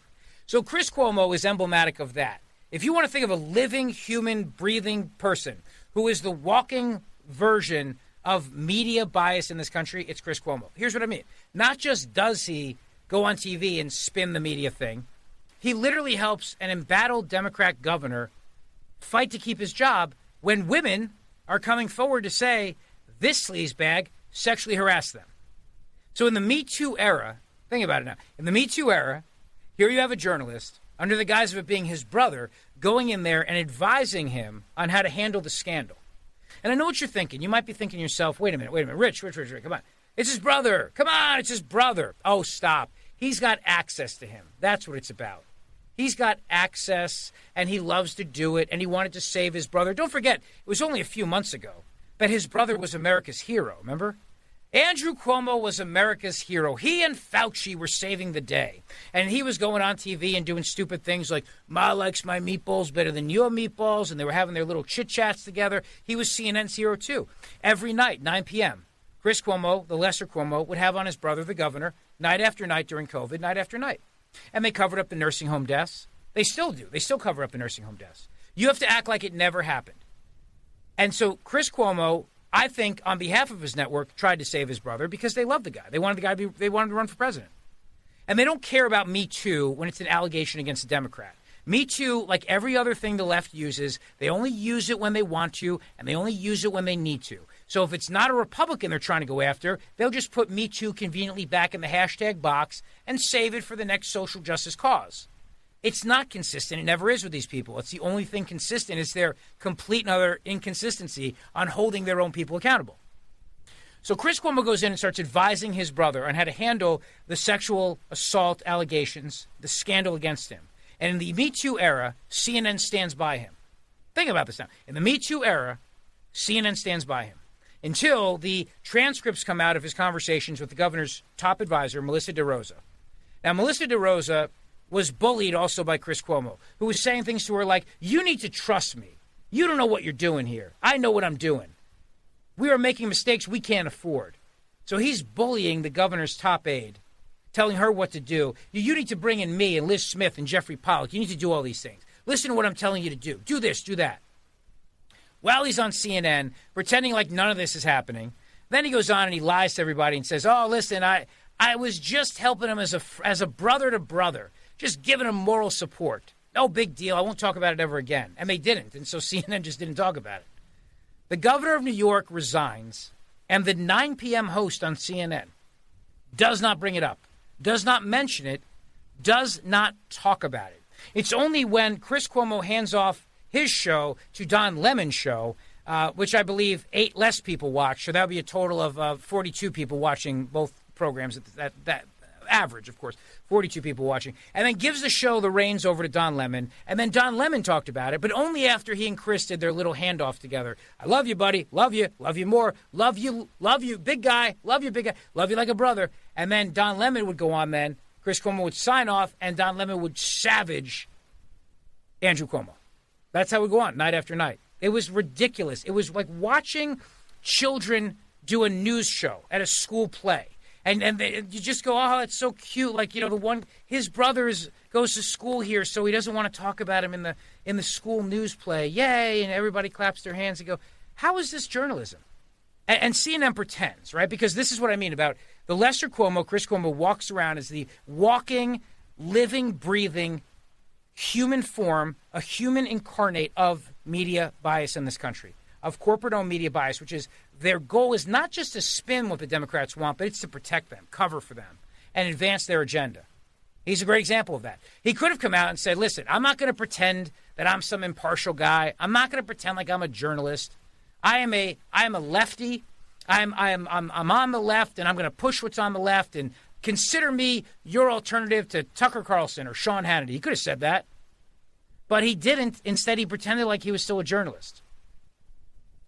Chris Cuomo is emblematic of that. If you want to think of a living, human, breathing person who is the walking version of media bias in this country, it's Chris Cuomo. Here's what I mean. Not just does he go on TV and spin the media thing, he literally helps an embattled Democrat governor fight to keep his job when women are coming forward to say this sleazebag sexually harassed them. So in the Me Too era, think about it now. In the Me Too era, here you have a journalist, under the guise of it being his brother, going in there and advising him on how to handle the scandal. And I know what you're thinking. You might be thinking to yourself, wait a minute, Rich, come on. It's his brother. Come on, it's his brother. Oh, stop. He's got access to him. That's what it's about. He's got access, and he loves to do it, and he wanted to save his brother. Don't forget, it was only a few months ago that his brother was America's hero, remember? Andrew Cuomo was America's hero. He and Fauci were saving the day. And he was going on TV and doing stupid things like, Ma likes my meatballs better than your meatballs, and they were having their little chit-chats together. He was CNN's hero, too. Every night, 9 p.m., Chris Cuomo, the lesser Cuomo, would have on his brother, the governor, night after night during COVID, night after night. And they covered up the nursing home deaths. They still do. They still cover up the nursing home deaths. You have to act like it never happened. And so Chris Cuomo, I think, on behalf of his network, tried to save his brother because they love the guy. They wanted they wanted to run for president. And they don't care about Me Too when it's an allegation against a Democrat. Me Too, like every other thing the left uses, they only use it when they want to, and they only use it when they need to. So if it's not a Republican they're trying to go after, they'll just put Me Too conveniently back in the hashtag box and save it for the next social justice cause. It's not consistent. It never is with these people. It's the only thing consistent is their complete and utter inconsistency on holding their own people accountable. So Chris Cuomo goes in and starts advising his brother on how to handle the sexual assault allegations, the scandal against him. And in the Me Too era, CNN stands by him. Think about this now. In the Me Too era, CNN stands by him until the transcripts come out of his conversations with the governor's top advisor, Melissa DeRosa. Now, Melissa DeRosa was bullied also by Chris Cuomo, who was saying things to her like, you need to trust me. You don't know what you're doing here. I know what I'm doing. We are making mistakes we can't afford. So he's bullying the governor's top aide, telling her what to do. You need to bring in me and Liz Smith and Jeffrey Pollack. You need to do all these things. Listen to what I'm telling you to do. Do this, do that. While he's on CNN, pretending like none of this is happening, then he goes on and he lies to everybody and says, oh, listen, I was just helping him as a brother to brother, just giving him moral support. No big deal. I won't talk about it ever again. And they didn't, and so CNN just didn't talk about it. The governor of New York resigns, and the 9 p.m. host on CNN does not bring it up, does not mention it, does not talk about it. It's only when Chris Cuomo hands off his show to Don Lemon's show, which I believe 8 less people watch. So that would be a total of 42 people watching both programs at that average, of course, 42 people watching, and then gives the show the reins over to Don Lemon. And then Don Lemon talked about it, but only after he and Chris did their little handoff together. I love you, buddy. Love you more. Love you, big guy. Love you, big guy. Love you like a brother. And then Don Lemon would go on then. Chris Cuomo would sign off, and Don Lemon would savage Andrew Cuomo. That's how we go on night after night. It was ridiculous. It was like watching children do a news show at a school play. And you just go, oh, it's so cute. Like, the one, his brother goes to school here, so he doesn't want to talk about him in the school news play. Yay. And everybody claps their hands and go, how is this journalism? And CNN pretends, right? Because this is what I mean about the lesser Cuomo. Chris Cuomo walks around as the walking, living, breathing human form, a human incarnate of media bias in this country, of corporate-owned media bias, which is their goal is not just to spin what the Democrats want, but it's to protect them, cover for them, and advance their agenda. He's a great example of that. He could have come out and said, listen, I'm not going to pretend that I'm some impartial guy. I'm not going to pretend like I'm a journalist. I am a lefty. I'm on the left, and I'm going to push what's on the left, and consider me your alternative to Tucker Carlson or Sean Hannity. He could have said that, but he didn't. Instead, he pretended like he was still a journalist.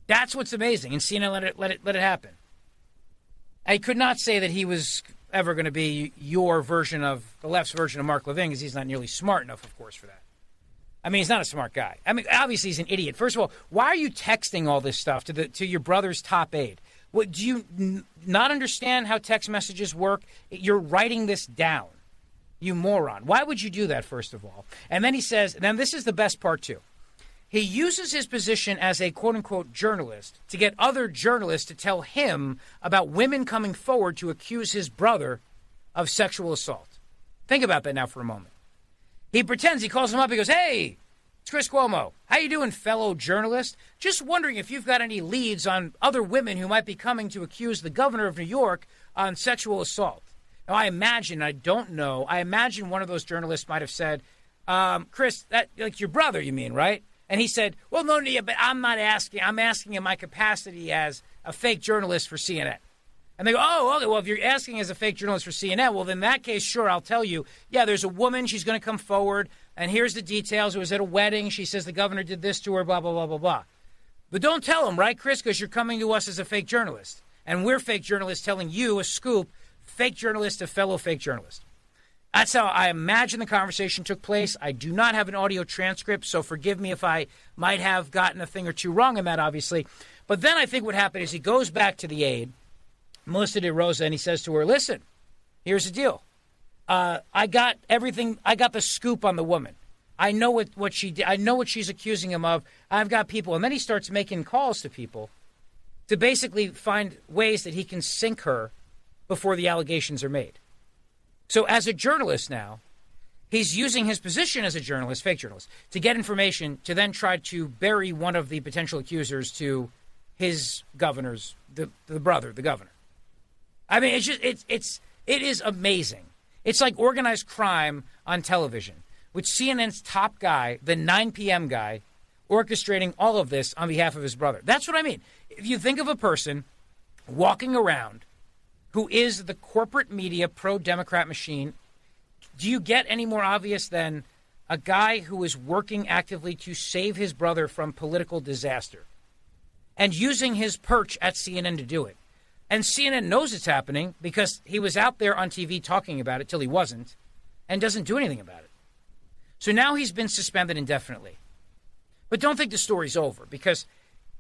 That's what's amazing, and CNN let it happen. I could not say that he was ever going to be your version of the left's version of Mark Levin, because he's not nearly smart enough, of course, for that. I mean, he's not a smart guy. I mean, obviously he's an idiot. First of all, why are you texting all this stuff to your brother's top aide? What, do you not understand how text messages work? You're writing this down, you moron. Why would you do that, first of all? And then he says, and then this is the best part, too. He uses his position as a quote-unquote journalist to get other journalists to tell him about women coming forward to accuse his brother of sexual assault. Think about that now for a moment. He pretends, he calls him up, he goes, hey, it's Chris Cuomo. How you doing, fellow journalist? Just wondering if you've got any leads on other women who might be coming to accuse the governor of New York on sexual assault. Now, I imagine one of those journalists might have said, Chris, that like your brother, you mean, right? And he said, well, no, but I'm not asking. I'm asking in my capacity as a fake journalist for CNN. And they go, oh, okay, well, if you're asking as a fake journalist for CNN, well, in that case, sure, I'll tell you. Yeah, there's a woman. She's going to come forward. And here's the details. It was at a wedding. She says the governor did this to her, blah, blah, blah, blah, blah. But don't tell them, right, Chris, because you're coming to us as a fake journalist. And we're fake journalists telling you a scoop, fake journalist to fellow fake journalist. That's how I imagine the conversation took place. I do not have an audio transcript, so forgive me if I might have gotten a thing or two wrong in that, obviously. But then I think what happened is he goes back to the aide, Melissa DeRosa, and he says to her, listen, here's the deal. I got everything. I got the scoop on the woman. I know what she did. I know what she's accusing him of. I've got people. And then he starts making calls to people to basically find ways that he can sink her before the allegations are made. So as a journalist now, he's using his position as a journalist, fake journalist, to get information to then try to bury one of the potential accusers to his governor's, the brother, the governor. I mean, it is amazing. It's like organized crime on television, with CNN's top guy, the 9 p.m. guy, orchestrating all of this on behalf of his brother. That's what I mean. If you think of a person walking around who is the corporate media pro-Democrat machine, do you get any more obvious than a guy who is working actively to save his brother from political disaster and using his perch at CNN to do it? And CNN knows it's happening because he was out there on TV talking about it till he wasn't and doesn't do anything about it. So now he's been suspended indefinitely. But don't think the story's over, because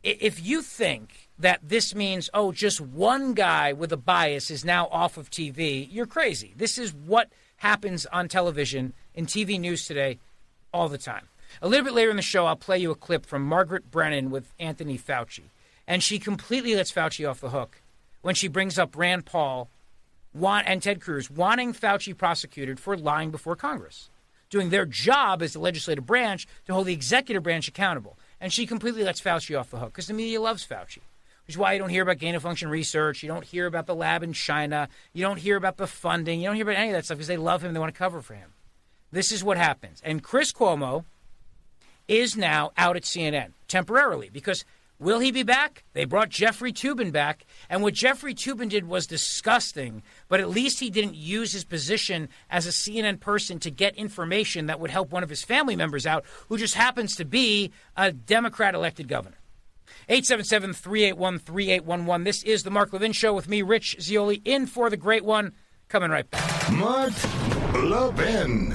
if you think that this means, oh, just one guy with a bias is now off of TV, you're crazy. This is what happens on television, in TV news today, all the time. A little bit later in the show, I'll play you a clip from Margaret Brennan with Anthony Fauci. And she completely lets Fauci off the hook when she brings up Rand Paul and Ted Cruz wanting Fauci prosecuted for lying before Congress, doing their job as the legislative branch to hold the executive branch accountable. And she completely lets Fauci off the hook because the media loves Fauci, which is why you don't hear about gain-of-function research. You don't hear about the lab in China. You don't hear about the funding. You don't hear about any of that stuff because they love him and they want to cover for him. This is what happens. And Chris Cuomo is now out at CNN temporarily because will he be back? They brought Jeffrey Toobin back, and what Jeffrey Toobin did was disgusting, but at least he didn't use his position as a CNN person to get information that would help one of his family members out, who just happens to be a Democrat-elected governor. 877-381-3811. This is the Mark Levin Show with me, Rich Zeoli, in for the great one. Coming right back. Mark Levin.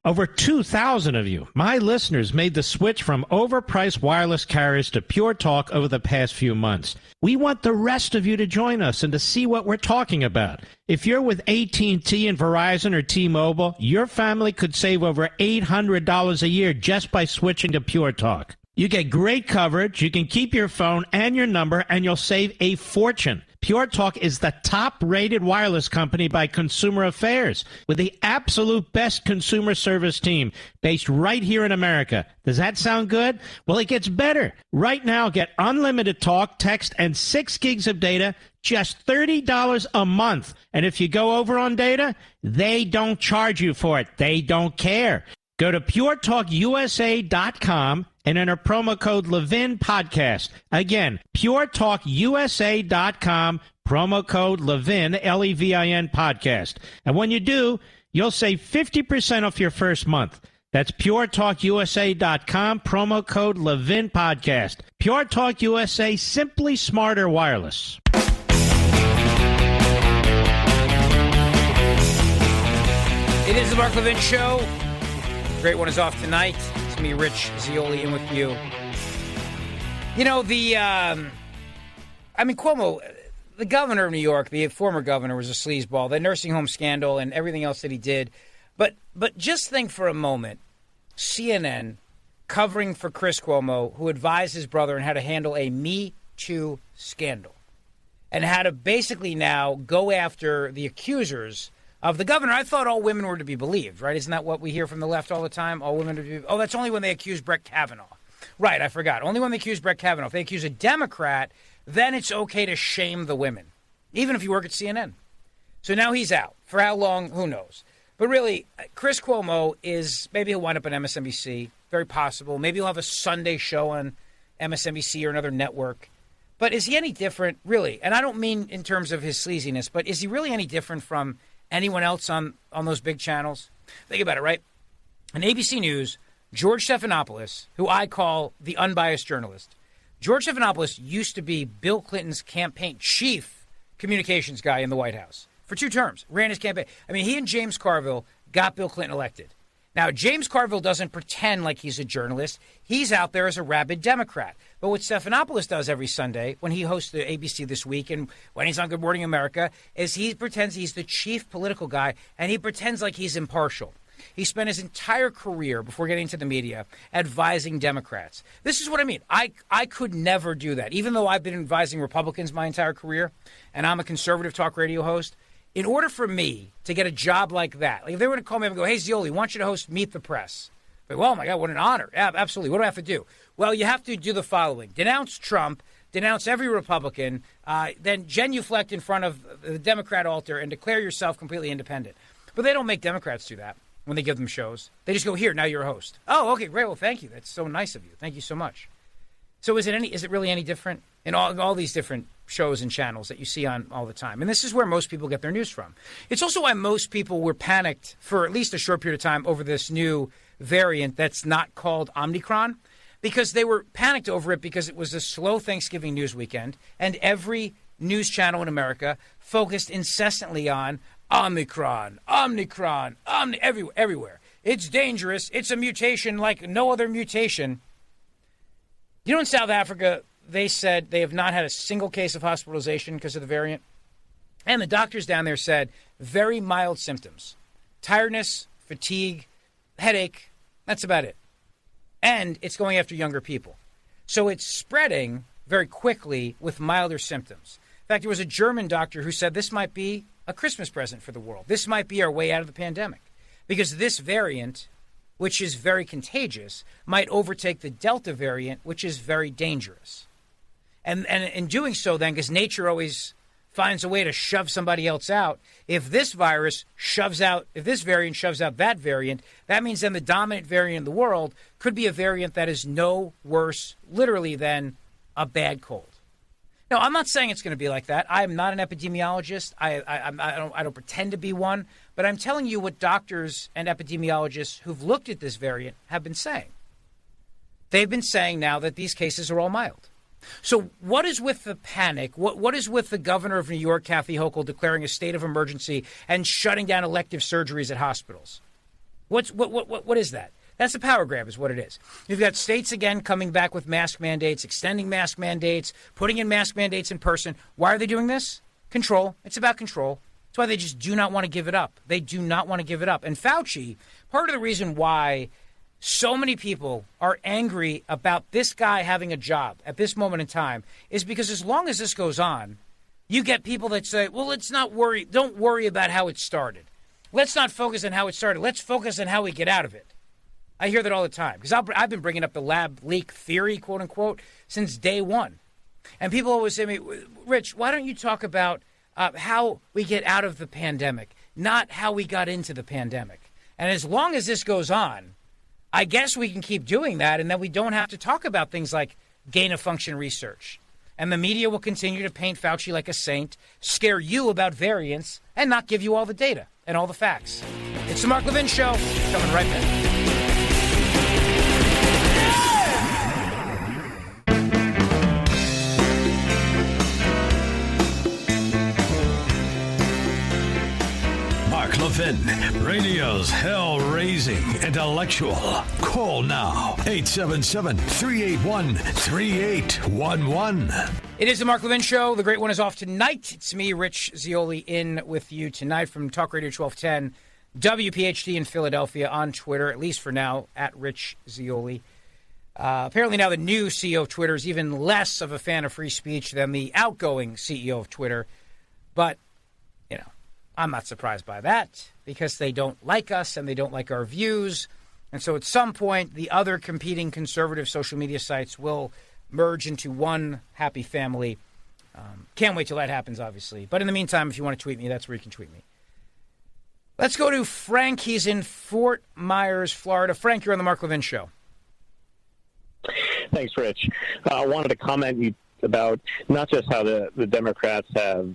Over 2,000 of you, my listeners, made the switch from overpriced wireless carriers to Pure Talk over the past few months. We want the rest of you to join us and to see what we're talking about. If you're with AT&T and Verizon or T-Mobile, your family could save over $800 a year just by switching to Pure Talk. You get great coverage, you can keep your phone and your number, and you'll save a fortune. Pure Talk is the top-rated wireless company by Consumer Affairs, with the absolute best consumer service team based right here in America. Does that sound good? Well, it gets better. Right now, get unlimited talk, text, and 6 gigs of data, just $30 a month. And if you go over on data, they don't charge you for it. They don't care. Go to puretalkusa.com and enter promo code Levin Podcast. Again, puretalkusa.com, promo code Levin, Levin Podcast. And when you do, you'll save 50% off your first month. That's puretalkusa.com, promo code Levin Podcast. Pure Talk USA, simply smarter wireless. It is the Mark Levin Show. Great one is off tonight. It's me, Rich Zeoli, in with you. You know, Cuomo, the governor of New York, the former governor, was a sleazeball. The nursing home scandal and everything else that he did. But just think for a moment, CNN covering for Chris Cuomo, who advised his brother on how to handle a Me Too scandal and how to basically now go after the accusers of the governor. I thought all women were to be believed, right? Isn't that what we hear from the left all the time? All women are to be... Oh, that's only when they accuse Brett Kavanaugh. Right, I forgot. Only when they accuse Brett Kavanaugh. If they accuse a Democrat, then it's okay to shame the women, even if you work at CNN. So now he's out. For how long? Who knows? But really, Chris Cuomo maybe he'll wind up on MSNBC, very possible. Maybe he'll have a Sunday show on MSNBC or another network. But is he any different, really? And I don't mean in terms of his sleaziness, but is he really any different from anyone else on those big channels? Think about it, right? On ABC News, George Stephanopoulos, who I call the unbiased journalist, George Stephanopoulos used to be Bill Clinton's campaign chief communications guy in the White House for 2 terms, ran his campaign. I mean, he and James Carville got Bill Clinton elected. Now, James Carville doesn't pretend like he's a journalist. He's out there as a rabid Democrat. But what Stephanopoulos does every Sunday when he hosts the ABC This Week and when he's on Good Morning America is he pretends he's the chief political guy, and he pretends like he's impartial. He spent his entire career before getting into the media advising Democrats. This is what I mean. I could never do that. Even though I've been advising Republicans my entire career and I'm a conservative talk radio host, in order for me to get a job like that, like if they were to call me up and go, hey, Zioli, I want you to host Meet the Press. Like, well, oh my God, what an honor. Yeah, absolutely. What do I have to do? Well, you have to do the following. Denounce Trump, denounce every Republican, then genuflect in front of the Democrat altar and declare yourself completely independent. But they don't make Democrats do that when they give them shows. They just go, here, now you're a host. Oh, okay, great. Well, thank you. That's so nice of you. Thank you so much. So is it really any different in all these different shows and channels that you see on all the time? And this is where most people get their news from. It's also why most people were panicked for at least a short period of time over this new variant that's not called Omicron, because they were panicked over it because it was a slow Thanksgiving news weekend, and every news channel in America focused incessantly on Omicron, everywhere. It's dangerous. It's a mutation like no other mutation. You know, in South Africa, they said they have not had a single case of hospitalization because of the variant. And the doctors down there said very mild symptoms. Tiredness, fatigue, headache, that's about it. And it's going after younger people. So it's spreading very quickly with milder symptoms. In fact, there was a German doctor who said this might be a Christmas present for the world. This might be our way out of the pandemic. Because this variant, which is very contagious, might overtake the Delta variant, which is very dangerous. And in doing so then, because nature always finds a way to shove somebody else out, if this variant shoves out that variant, that means then the dominant variant in the world could be a variant that is no worse, literally, than a bad cold. Now, I'm not saying it's going to be like that. I'm not an epidemiologist. I don't pretend to be one. But I'm telling you what doctors and epidemiologists who've looked at this variant have been saying. They've been saying now that these cases are all mild. So what is with the panic? What is with the governor of New York, Kathy Hochul, declaring a state of emergency and shutting down elective surgeries at hospitals? What is that? That's a power grab is what it is. You've got states, again, coming back with mask mandates, extending mask mandates, putting in mask mandates in person. Why are they doing this? Control. It's about control. That's why they just do not want to give it up. They do not want to give it up. And Fauci, part of the reason why so many people are angry about this guy having a job at this moment in time is because as long as this goes on, you get people that say, well, let's not worry. Don't worry about how it started. Let's not focus on how it started. Let's focus on how we get out of it. I hear that all the time because I've been bringing up the lab leak theory, quote unquote, since day one. And people always say to me, Rich, why don't you talk about how we get out of the pandemic, not how we got into the pandemic? And as long as this goes on, I guess we can keep doing that, and then we don't have to talk about things like gain-of-function research. And the media will continue to paint Fauci like a saint, scare you about variants, and not give you all the data and all the facts. It's the Mark Levin Show. Coming right back. Levin, radio's hell-raising intellectual. Call now, 877-381-3811. It is the Mark Levin Show. The great one is off tonight. It's me, Rich Zioli, in with you tonight from Talk Radio 1210, WPHT in Philadelphia, on Twitter, at least for now, at Rich Zioli. Apparently now the new CEO of Twitter is even less of a fan of free speech than the outgoing CEO of Twitter. But, you know, I'm not surprised by that because they don't like us and they don't like our views. And so at some point, the other competing conservative social media sites will merge into one happy family. Can't wait till that happens, obviously. But in the meantime, if you want to tweet me, that's where you can tweet me. Let's go to Frank. He's in Fort Myers, Florida. Frank, you're on the Mark Levin Show. Thanks, Rich. I wanted to comment about not just how the Democrats have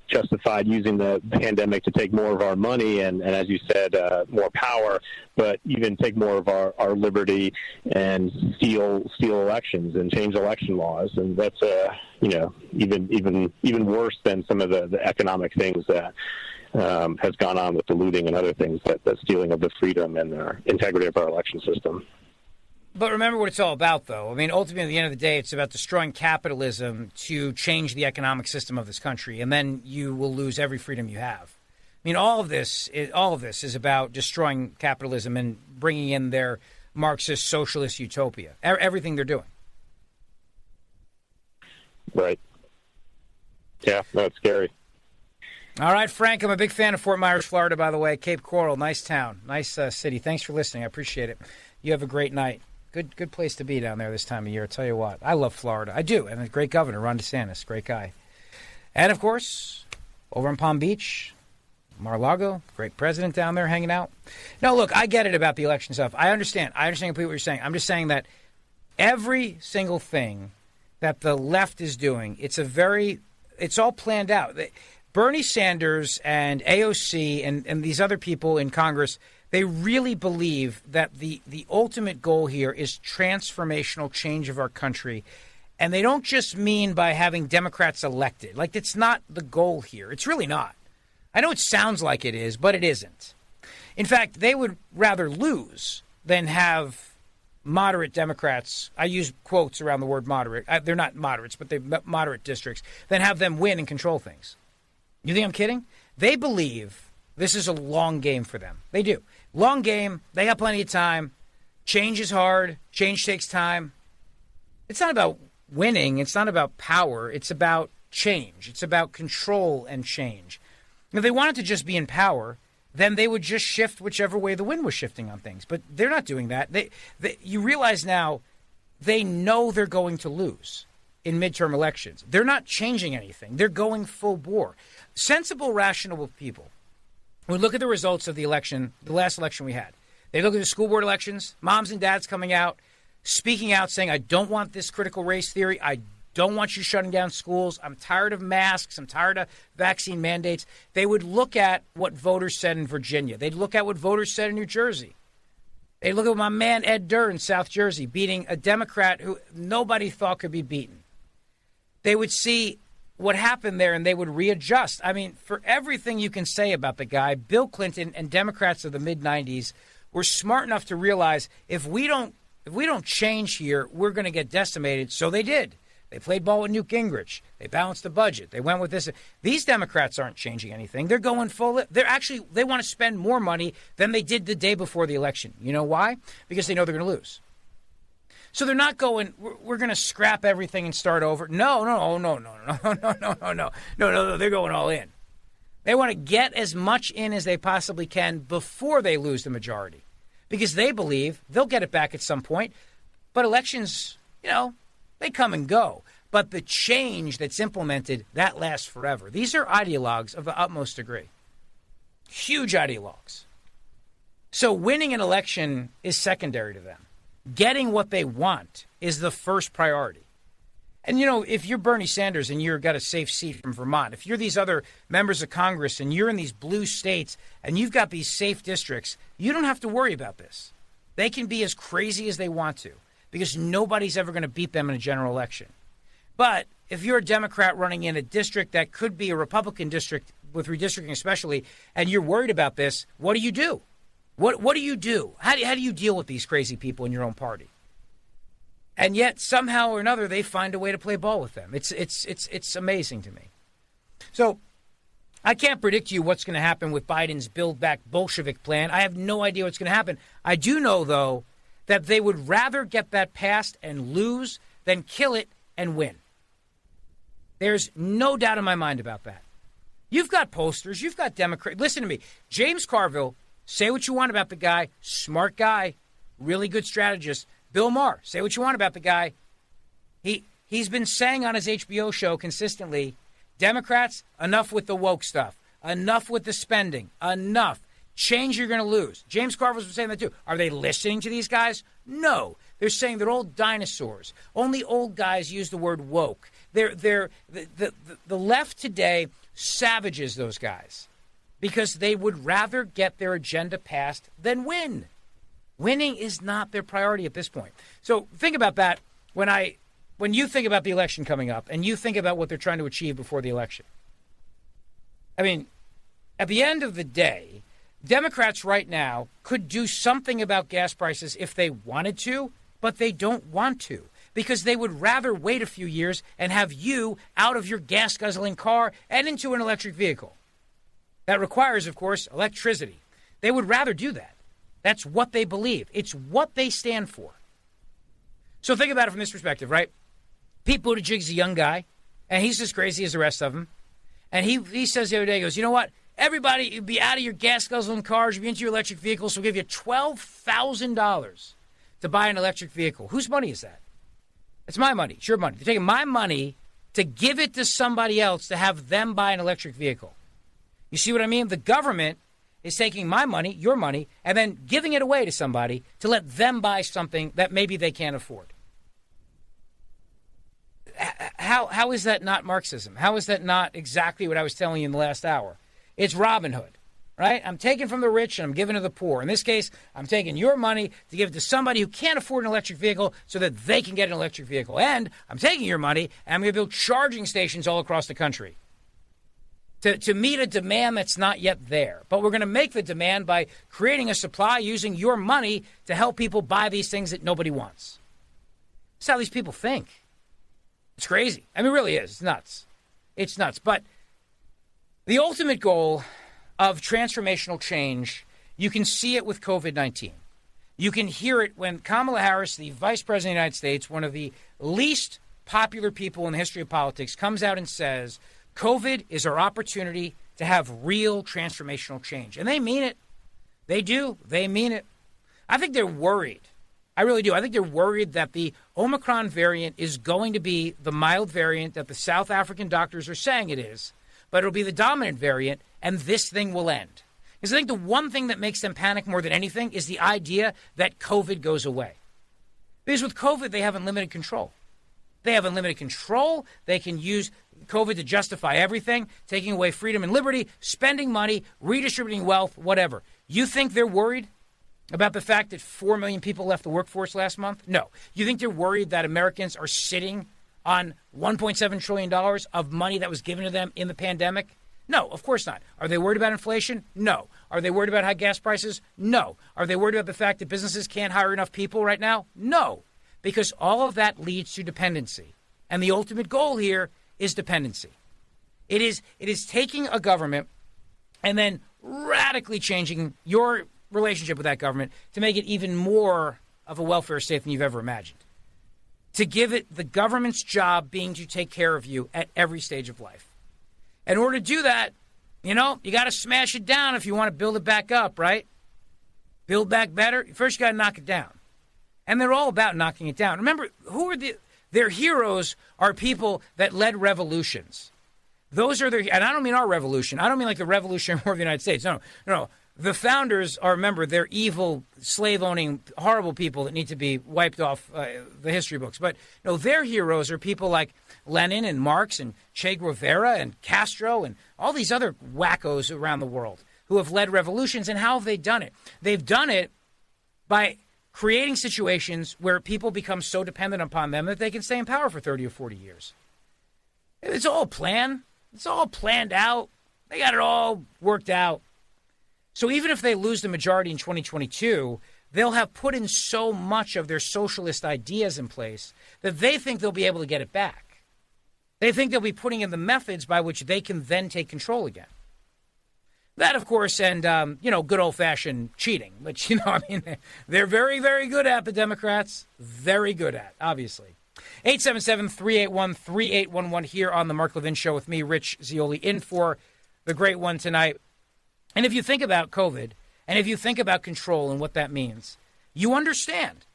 justified using the pandemic to take more of our money and as you said, more power, but even take more of our liberty and steal elections and change election laws. And that's, even worse than some of the economic things that has gone on with the looting and other things, that stealing of the freedom and the integrity of our election system. But remember what it's all about, though. I mean, ultimately, at the end of the day, it's about destroying capitalism to change the economic system of this country, and then you will lose every freedom you have. I mean, all of this is about destroying capitalism and bringing in their Marxist socialist utopia. Everything they're doing. Right. Yeah, that's scary. All right, Frank, I'm a big fan of Fort Myers, Florida, by the way. Cape Coral, nice town, nice city. Thanks for listening. I appreciate it. You have a great night. Good place to be down there this time of year. I'll tell you what. I love Florida. I do. And a great governor, Ron DeSantis. Great guy. And, of course, over in Palm Beach, Mar-a-Lago, great president down there hanging out. No, look, I get it about the election stuff. I understand. I understand completely what you're saying. I'm just saying that every single thing that the left is doing, it's all planned out. Bernie Sanders and AOC and these other people in Congress, they really believe that the ultimate goal here is transformational change of our country. And they don't just mean by having Democrats elected. Like, it's not the goal here. It's really not. I know it sounds like it is, but it isn't. In fact, they would rather lose than have moderate Democrats, I use quotes around the word moderate. They're not moderates, but they're moderate districts, than have them win and control things. You think I'm kidding? They believe this is a long game for them. They do. Long game. They got plenty of time. Change is hard. Change takes time. It's not about winning. It's not about power. It's about change. It's about control and change. If they wanted to just be in power, then they would just shift whichever way the wind was shifting on things. But they're not doing that. You realize now they know they're going to lose in midterm elections. They're not changing anything. They're going full bore. Sensible, rational people would look at the results of the election, the last election we had. They look at the school board elections, moms and dads coming out, speaking out, saying, I don't want this critical race theory. I don't want you shutting down schools. I'm tired of masks. I'm tired of vaccine mandates. They would look at what voters said in Virginia. They'd look at what voters said in New Jersey. They'd look at my man Ed Durr in South Jersey beating a Democrat who nobody thought could be beaten. They would see what happened there and they would readjust. I mean, for everything you can say about the guy, Bill Clinton and Democrats of the mid-'90s were smart enough to realize if we don't change here, we're going to get decimated. So they did. They played ball with Newt Gingrich. They balanced the budget. They went with this. These Democrats aren't changing anything. They're going full. They want to spend more money than they did the day before the election. You know why? Because they know they're going to lose. So they're not going, we're going to scrap everything and start over. No. They're going all in. They want to get as much in as they possibly can before they lose the majority. Because they believe they'll get it back at some point. But elections, they come and go. But the change that's implemented, that lasts forever. These are ideologues of the utmost degree. Huge ideologues. So winning an election is secondary to them. Getting what they want is the first priority. And, if you're Bernie Sanders and you've got a safe seat from Vermont, if you're these other members of Congress and you're in these blue states and you've got these safe districts, you don't have to worry about this. They can be as crazy as they want to because nobody's ever going to beat them in a general election. But if you're a Democrat running in a district that could be a Republican district with redistricting especially, and you're worried about this, what do you do? What do you do? How do you deal with these crazy people in your own party? And yet, somehow or another, they find a way to play ball with them. It's amazing to me. So, I can't predict to you what's going to happen with Biden's Build Back Bolshevik plan. I have no idea what's going to happen. I do know, though, that they would rather get that passed and lose than kill it and win. There's no doubt in my mind about that. You've got pollsters. You've got Democrats. Listen to me. James Carville, say what you want about the guy. Smart guy. Really good strategist. Bill Maher, say what you want about the guy. He's been saying on his HBO show consistently, Democrats, enough with the woke stuff. enough with the spending, enough. Change, you're going to lose. James Carville's been saying that too. Are they listening to these guys? No. They're saying they're old dinosaurs. Only old guys use the word woke. The left today savages those guys because they would rather get their agenda passed than win. Winning is not their priority at this point. So think about that when you think about the election coming up and you think about what they're trying to achieve before the election. I mean, at the end of the day, Democrats right now could do something about gas prices if they wanted to, but they don't want to because they would rather wait a few years and have you out of your gas-guzzling car and into an electric vehicle. That requires, of course, electricity. They would rather do that. That's what they believe. It's what they stand for. So think about it from this perspective, right? Pete Buttigieg's a young guy, and he's as crazy as the rest of them. And he says the other day, he goes, you know what? Everybody, you'd be out of your gas-guzzling cars, you'd be into your electric vehicles, so we'll give you $12,000 to buy an electric vehicle. Whose money is that? It's my money. It's your money. They're taking my money to give it to somebody else to have them buy an electric vehicle. You see what I mean? The government is taking my money, your money, and then giving it away to somebody to let them buy something that maybe they can't afford. How is that not Marxism? How is that not exactly what I was telling you in the last hour? It's Robin Hood, right? I'm taking from the rich and I'm giving to the poor. In this case, I'm taking your money to give it to somebody who can't afford an electric vehicle so that they can get an electric vehicle. And I'm taking your money and I'm going to build charging stations all across the country to meet a demand that's not yet there. But we're going to make the demand by creating a supply using your money to help people buy these things that nobody wants. That's how these people think. It's crazy. I mean, it really is. It's nuts. It's nuts. But the ultimate goal of transformational change, you can see it with COVID-19. You can hear it when Kamala Harris, the Vice President of the United States, one of the least popular people in the history of politics, comes out and says, COVID is our opportunity to have real transformational change. And they mean it. They do. They mean it. I think they're worried. I really do. I think they're worried that the Omicron variant is going to be the mild variant that the South African doctors are saying it is. But it'll be the dominant variant, and this thing will end. Because I think the one thing that makes them panic more than anything is the idea that COVID goes away. Because with COVID, they have unlimited control. They have unlimited control. They can use COVID to justify everything, taking away freedom and liberty, spending money, redistributing wealth, whatever. You think they're worried about the fact that 4 million people left the workforce last month? No. You think they're worried that Americans are sitting on $1.7 trillion of money that was given to them in the pandemic? No, of course not. Are they worried about inflation? No. Are they worried about high gas prices? No. Are they worried about the fact that businesses can't hire enough people right now? No. Because all of that leads to dependency. And the ultimate goal here is dependency. It is taking a government and then radically changing your relationship with that government to make it even more of a welfare state than you've ever imagined. To give it the government's job being to take care of you at every stage of life. In order to do that, you got to smash it down if you want to build it back up, right? Build back better. First, you got to knock it down. And they're all about knocking it down. Remember, their heroes are people that led revolutions. Those are and I don't mean our revolution. I don't mean like the Revolutionary War of the United States. No. The founders are, remember, they're evil, slave-owning, horrible people that need to be wiped off the history books. But their heroes are people like Lenin and Marx and Che Guevara and Castro and all these other wackos around the world who have led revolutions. And how have they done it? They've done it by creating situations where people become so dependent upon them that they can stay in power for 30 or 40 years. It's all planned. It's all planned out. They got it all worked out. So even if they lose the majority in 2022, they'll have put in so much of their socialist ideas in place that they think they'll be able to get it back. They think they'll be putting in the methods by which they can then take control again. That, of course, and, good old-fashioned cheating, which, they're very, very good at, the Democrats. Very good at, obviously. 877-381-3811 here on the Mark Levin Show with me, Rich Zeoli, in for the great one tonight. And if you think about COVID, and if you think about control and what that means, you understand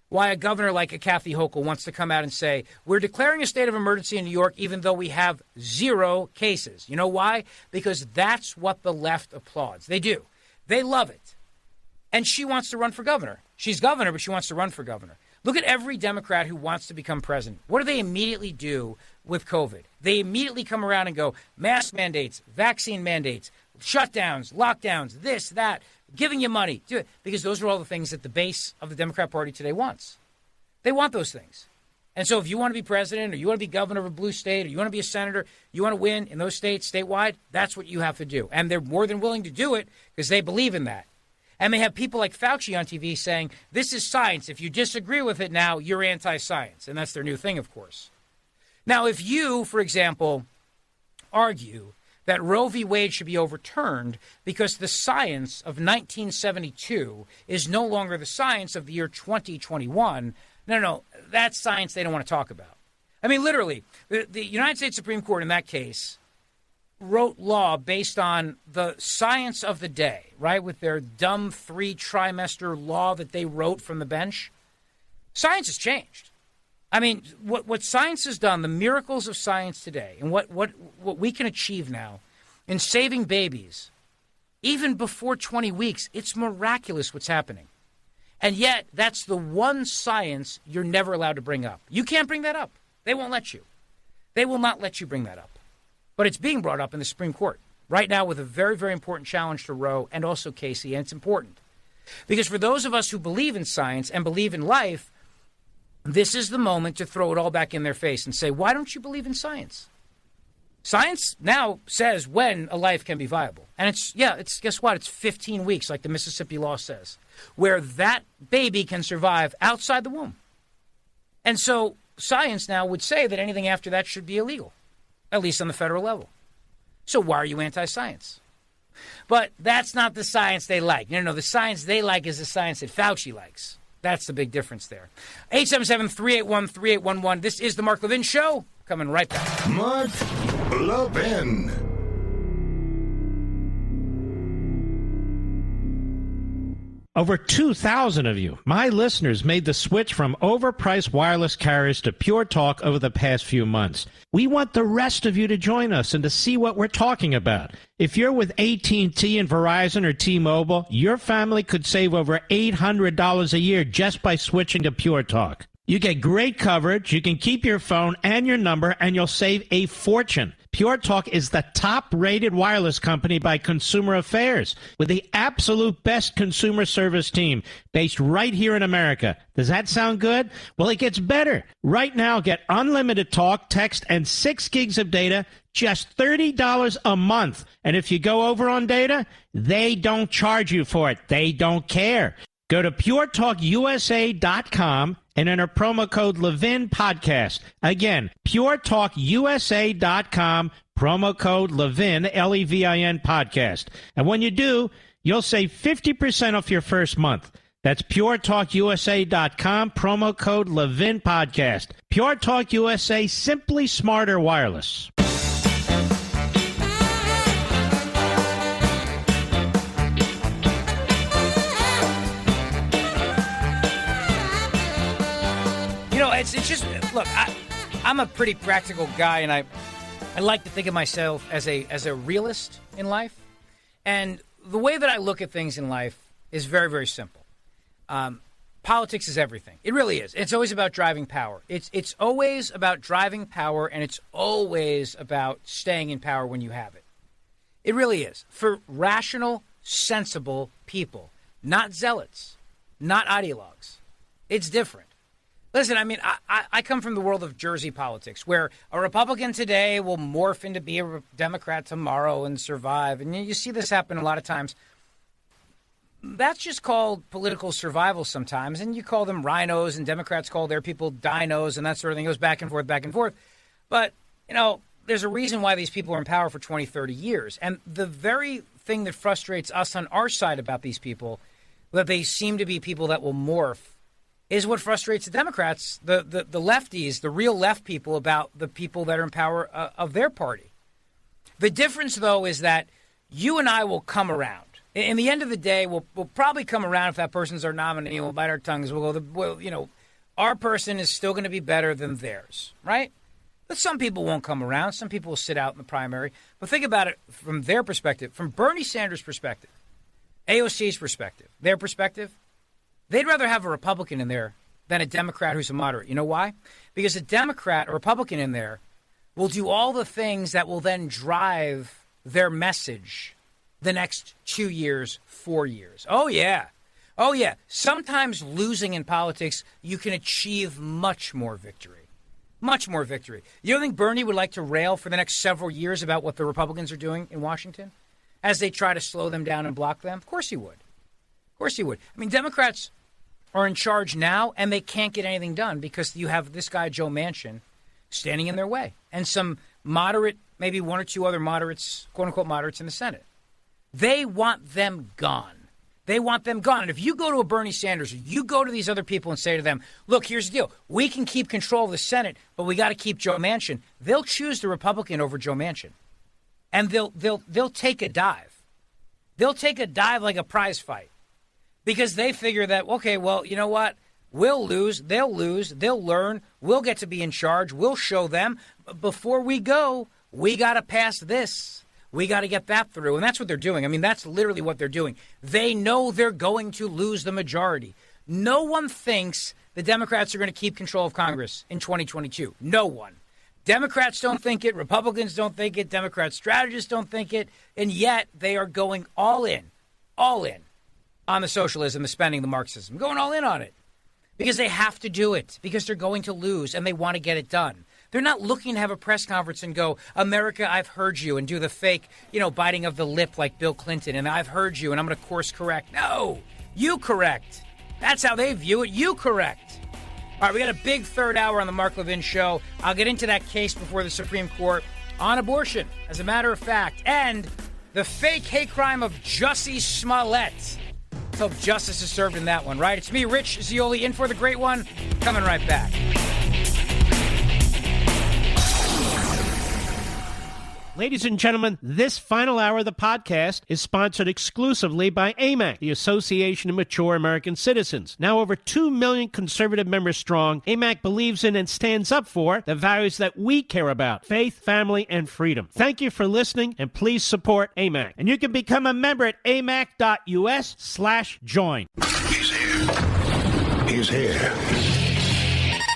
why a governor like a Kathy Hochul wants to come out and say, we're declaring a state of emergency in New York even though we have 0 cases. You know why? Because that's what the left applauds. They do. They love it. And she wants to run for governor. She's governor, but she wants to run for governor. Look at every Democrat who wants to become president. What do they immediately do with COVID? They immediately come around and go, mask mandates, vaccine mandates, shutdowns, lockdowns, this, that, giving you money. Do it. Because those are all the things that the base of the Democrat Party today wants. They want those things. And so if you want to be president or you want to be governor of a blue state or you want to be a senator, you want to win in those states statewide, that's what you have to do. And they're more than willing to do it because they believe in that. And they have people like Fauci on TV saying, this is science. If you disagree with it now, you're anti-science. And that's their new thing, of course. Now, if you, for example, argue that Roe v. Wade should be overturned because the science of 1972 is no longer the science of the year 2021, no, that's science they don't want to talk about. I mean, literally, the United States Supreme Court in that case wrote law based on the science of the day, right, with their dumb 3-trimester law that they wrote from the bench. Science has changed. I mean, what science has done, the miracles of science today, and what we can achieve now in saving babies, even before 20 weeks, it's miraculous what's happening. And yet, that's the one science you're never allowed to bring up. You can't bring that up. They won't let you. They will not let you bring that up. But it's being brought up in the Supreme Court right now with a very, very important challenge to Roe and also Casey, and it's important. Because for those of us who believe in science and believe in life, this is the moment to throw it all back in their face and say, why don't you believe in science? Science now says when a life can be viable. And it's guess what? It's 15 weeks, like the Mississippi law says, where that baby can survive outside the womb. And so science now would say that anything after that should be illegal, at least on the federal level. So why are you anti-science? But that's not the science they like. No, the science they like is the science that Fauci likes. That's the big difference there. 877-381-3811. This is the Mark Levin Show. Coming right back. Mark Levin. Over 2,000 of you, my listeners, made the switch from overpriced wireless carriers to Pure Talk over the past few months. We want the rest of you to join us and to see what we're talking about. If you're with AT&T and Verizon or T-Mobile, your family could save over $800 a year just by switching to Pure Talk. You get great coverage, you can keep your phone and your number, and you'll save a fortune. Pure Talk is the top-rated wireless company by Consumer Affairs, with the absolute best consumer service team based right here in America. Does that sound good? Well, it gets better. Right now, get unlimited talk, text, and 6 gigs of data, just $30 a month. And if you go over on data, they don't charge you for it. They don't care. Go to puretalkusa.com and enter promo code Levin Podcast. Again, puretalkusa.com, promo code Levin, Levin Podcast. And when you do, you'll save 50% off your first month. That's puretalkusa.com, promo code Levin Podcast. Pure Talk USA, simply smarter wireless. It's just, look, I'm a pretty practical guy, and I like to think of myself as a realist in life. And the way that I look at things in life is very, very simple. Politics is everything. It really is. It's always about driving power. It's always about driving power, and it's always about staying in power when you have it. It really is. For rational, sensible people, not zealots, not ideologues. It's different. Listen, I mean, I come from the world of Jersey politics, where a Republican today will morph into be a Democrat tomorrow and survive. And you see this happen a lot of times. That's just called political survival sometimes. And you call them rhinos, and Democrats call their people dinos, and that sort of thing. It goes back and forth, back and forth. But, there's a reason why these people are in power for 20, 30 years. And the very thing that frustrates us on our side about these people, that they seem to be people that will morph, is what frustrates the Democrats, the lefties, the real left people, about the people that are in power of their party. The difference, though, is that you and I will come around. In the end of the day, we'll probably come around if that person's our nominee. We'll bite our tongues. We'll go, our person is still going to be better than theirs, right? But some people won't come around. Some people will sit out in the primary. But think about it from their perspective, from Bernie Sanders' perspective, AOC's perspective, their perspective. They'd rather have a Republican in there than a Democrat who's a moderate. You know why? Because a Democrat or Republican in there will do all the things that will then drive their message the next 2 years, 4 years. Oh, yeah. Oh, yeah. Sometimes losing in politics, you can achieve much more victory. Much more victory. You don't think Bernie would like to rail for the next several years about what the Republicans are doing in Washington as they try to slow them down and block them? Of course he would. Of course he would. I mean, Democrats are in charge now, and they can't get anything done because you have this guy, Joe Manchin, standing in their way, and some moderate, maybe one or two other moderates, quote-unquote moderates in the Senate. They want them gone. They want them gone. And if you go to a Bernie Sanders or you go to these other people and say to them, look, here's the deal. We can keep control of the Senate, but we got to keep Joe Manchin. They'll choose the Republican over Joe Manchin. And they'll take a dive. They'll take a dive like a prize fight. Because they figure that, okay, well, you know what? We'll lose. They'll learn. We'll get to be in charge. We'll show them. But before we go, we got to pass this. We got to get that through. And that's what they're doing. I mean, that's literally what they're doing. They know they're going to lose the majority. No one thinks the Democrats are going to keep control of Congress in 2022. No one. Democrats don't think it. Republicans don't think it. Democrat strategists don't think it. And yet they are going all in on the socialism, the spending, the Marxism, going all in on it because they have to do it, because they're going to lose and they want to get it done. They're not looking to have a press conference and go, America, I've heard you, and do the fake, biting of the lip like Bill Clinton, and I've heard you, and I'm going to course correct. No, you correct. That's how they view it. You correct. All right, we got a big third hour on the Mark Levin Show. I'll get into that case before the Supreme Court on abortion, as a matter of fact, and the fake hate crime of Jussie Smollett. Let's hope justice is served in that one, right? It's me, Rich Zeoli, in for the great one. Coming right back. Ladies and gentlemen, this final hour of the podcast is sponsored exclusively by AMAC, the Association of Mature American Citizens. Now over 2 million conservative members strong, AMAC believes in and stands up for the values that we care about: faith, family, and freedom. Thank you for listening, and please support AMAC. And you can become a member at amac.us/join. He's here. He's here.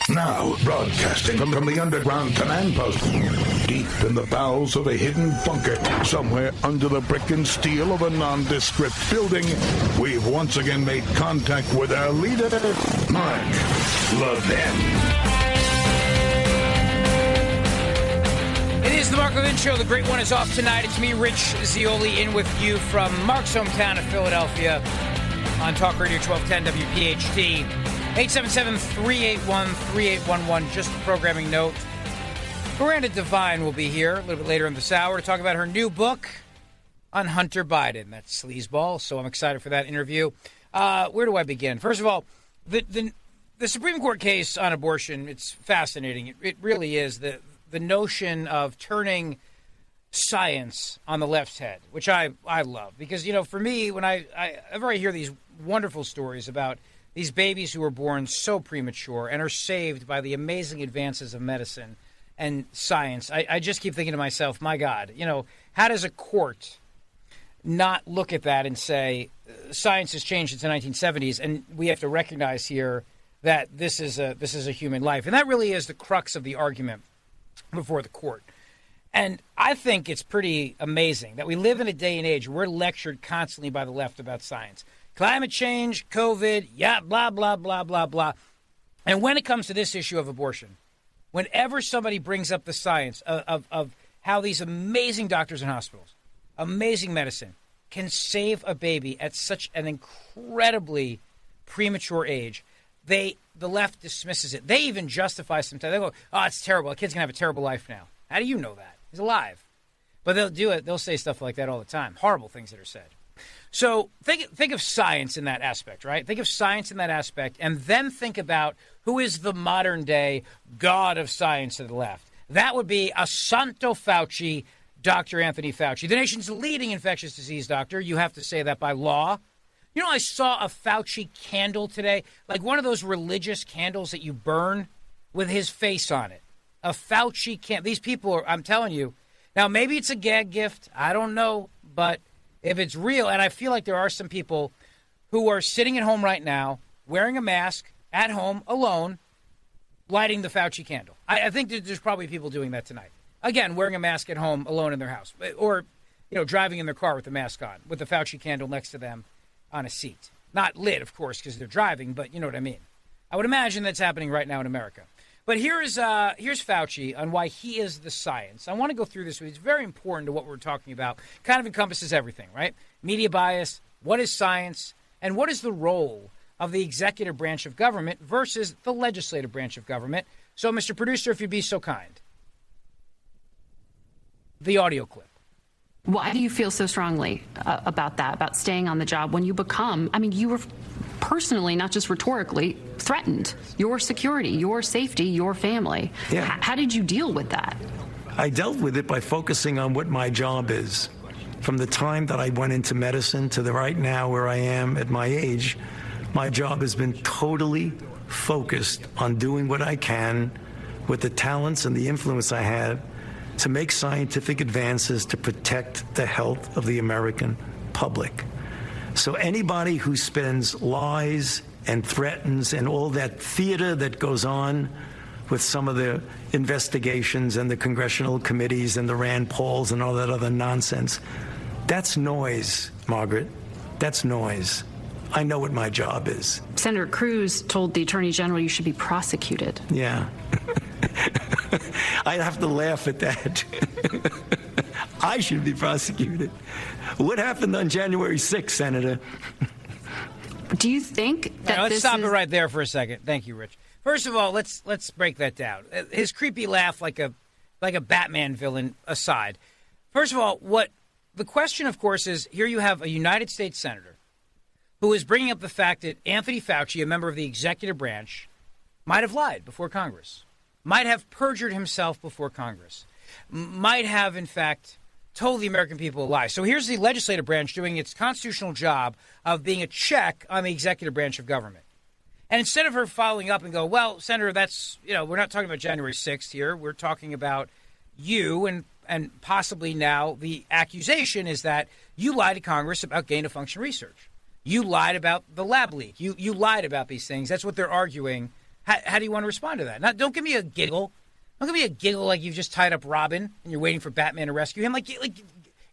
Now, broadcasting from the underground command post, deep in the bowels of a hidden bunker, somewhere under the brick and steel of a nondescript building, we've once again made contact with our leader, Mark Levin. It is the Mark Levin Show. The great one is off tonight. It's me, Rich Zeoli, in with you from Mark's hometown of Philadelphia on Talk Radio 1210 WPHT. 877-381-3811. Just a programming note. Miranda Devine will be here a little bit later in this hour to talk about her new book on Hunter Biden. That's sleazeball, so I'm excited for that interview. Where do I begin? First of all, the Supreme Court case on abortion, it's fascinating. It really is. The notion of turning science on the left's head, which I love. Because, for me, whenever I hear these wonderful stories about these babies who are born so premature and are saved by the amazing advances of medicine and science, I just keep thinking to myself, my God, how does a court not look at that and say, science has changed since the 1970s, and we have to recognize here that this is a human life. And that really is the crux of the argument before the court. And I think it's pretty amazing that we live in a day and age where we're lectured constantly by the left about science. Climate change, COVID, blah, blah, blah, blah, blah. And when it comes to this issue of abortion, whenever somebody brings up the science of how these amazing doctors and hospitals, amazing medicine, can save a baby at such an incredibly premature age, the left dismisses it. They even justify sometimes. They go, oh, it's terrible. A kid's going to have a terrible life now. How do you know that? He's alive. But they'll do it. They'll say stuff like that all the time. Horrible things that are said. So think of science in that aspect, right? Think of science in that aspect, and then think about who is the modern-day god of science to the left. That would be Santo Fauci, Dr. Anthony Fauci, the nation's leading infectious disease doctor. You have to say that by law. You know, I saw a Fauci candle today, like one of those religious candles that you burn with his face on it. A Fauci candle. These people are, I'm telling you, now maybe it's a gag gift. I don't know. But if it's real, and I feel like there are some people who are sitting at home right now, wearing a mask, at home, alone, lighting the Fauci candle. I think that there's probably people doing that tonight. Again, wearing a mask at home, alone in their house. Or, driving in their car with the mask on, with the Fauci candle next to them on a seat. Not lit, of course, because they're driving, but you know what I mean. I would imagine that's happening right now in America. But here's Fauci on why he is the science. I want to go through this with you. It's very important to what we're talking about. Kind of encompasses everything, right? Media bias, what is science, and what is the role of the executive branch of government versus the legislative branch of government. So, Mr. Producer, if you'd be so kind. The audio clip. Why do you feel so strongly about that, about staying on the job when you become, you were personally, not just rhetorically, threatened? Your security, your safety, your family. Yeah. How did you deal with that? I dealt with it by focusing on what my job is. From the time that I went into medicine to the right now where I am at my age, my job has been totally focused on doing what I can with the talents and the influence I have to make scientific advances to protect the health of the American public. So anybody who spends lies and threatens and all that theater that goes on with some of the investigations and the congressional committees and the Rand Pauls and all that other nonsense, that's noise, Margaret. That's noise. I know what my job is. Senator Cruz told the Attorney General you should be prosecuted. Yeah. I'd have to laugh at that. I should be prosecuted. What happened on January 6th, Senator? Do you think that let's stop it right there for a second. Thank you, Rich. First of all, let's break that down. His creepy laugh, like a Batman villain, aside. First of all, what the question, of course, is here you have a United States senator who is bringing up the fact that Anthony Fauci, a member of the executive branch, might have lied before Congress, might have perjured himself before Congress, might have, in fact, told the American people a lie. So here's the legislative branch doing its constitutional job of being a check on the executive branch of government. And instead of her following up and go, well, Senator, that's, we're not talking about January 6th here. We're talking about you and possibly now the accusation is that you lied to Congress about gain-of-function research. You lied about the lab leak. You lied about these things. That's what they're arguing. How do you want to respond to that? Now, don't give me a giggle. Don't give me a giggle like you've just tied up Robin and you're waiting for Batman to rescue him. Like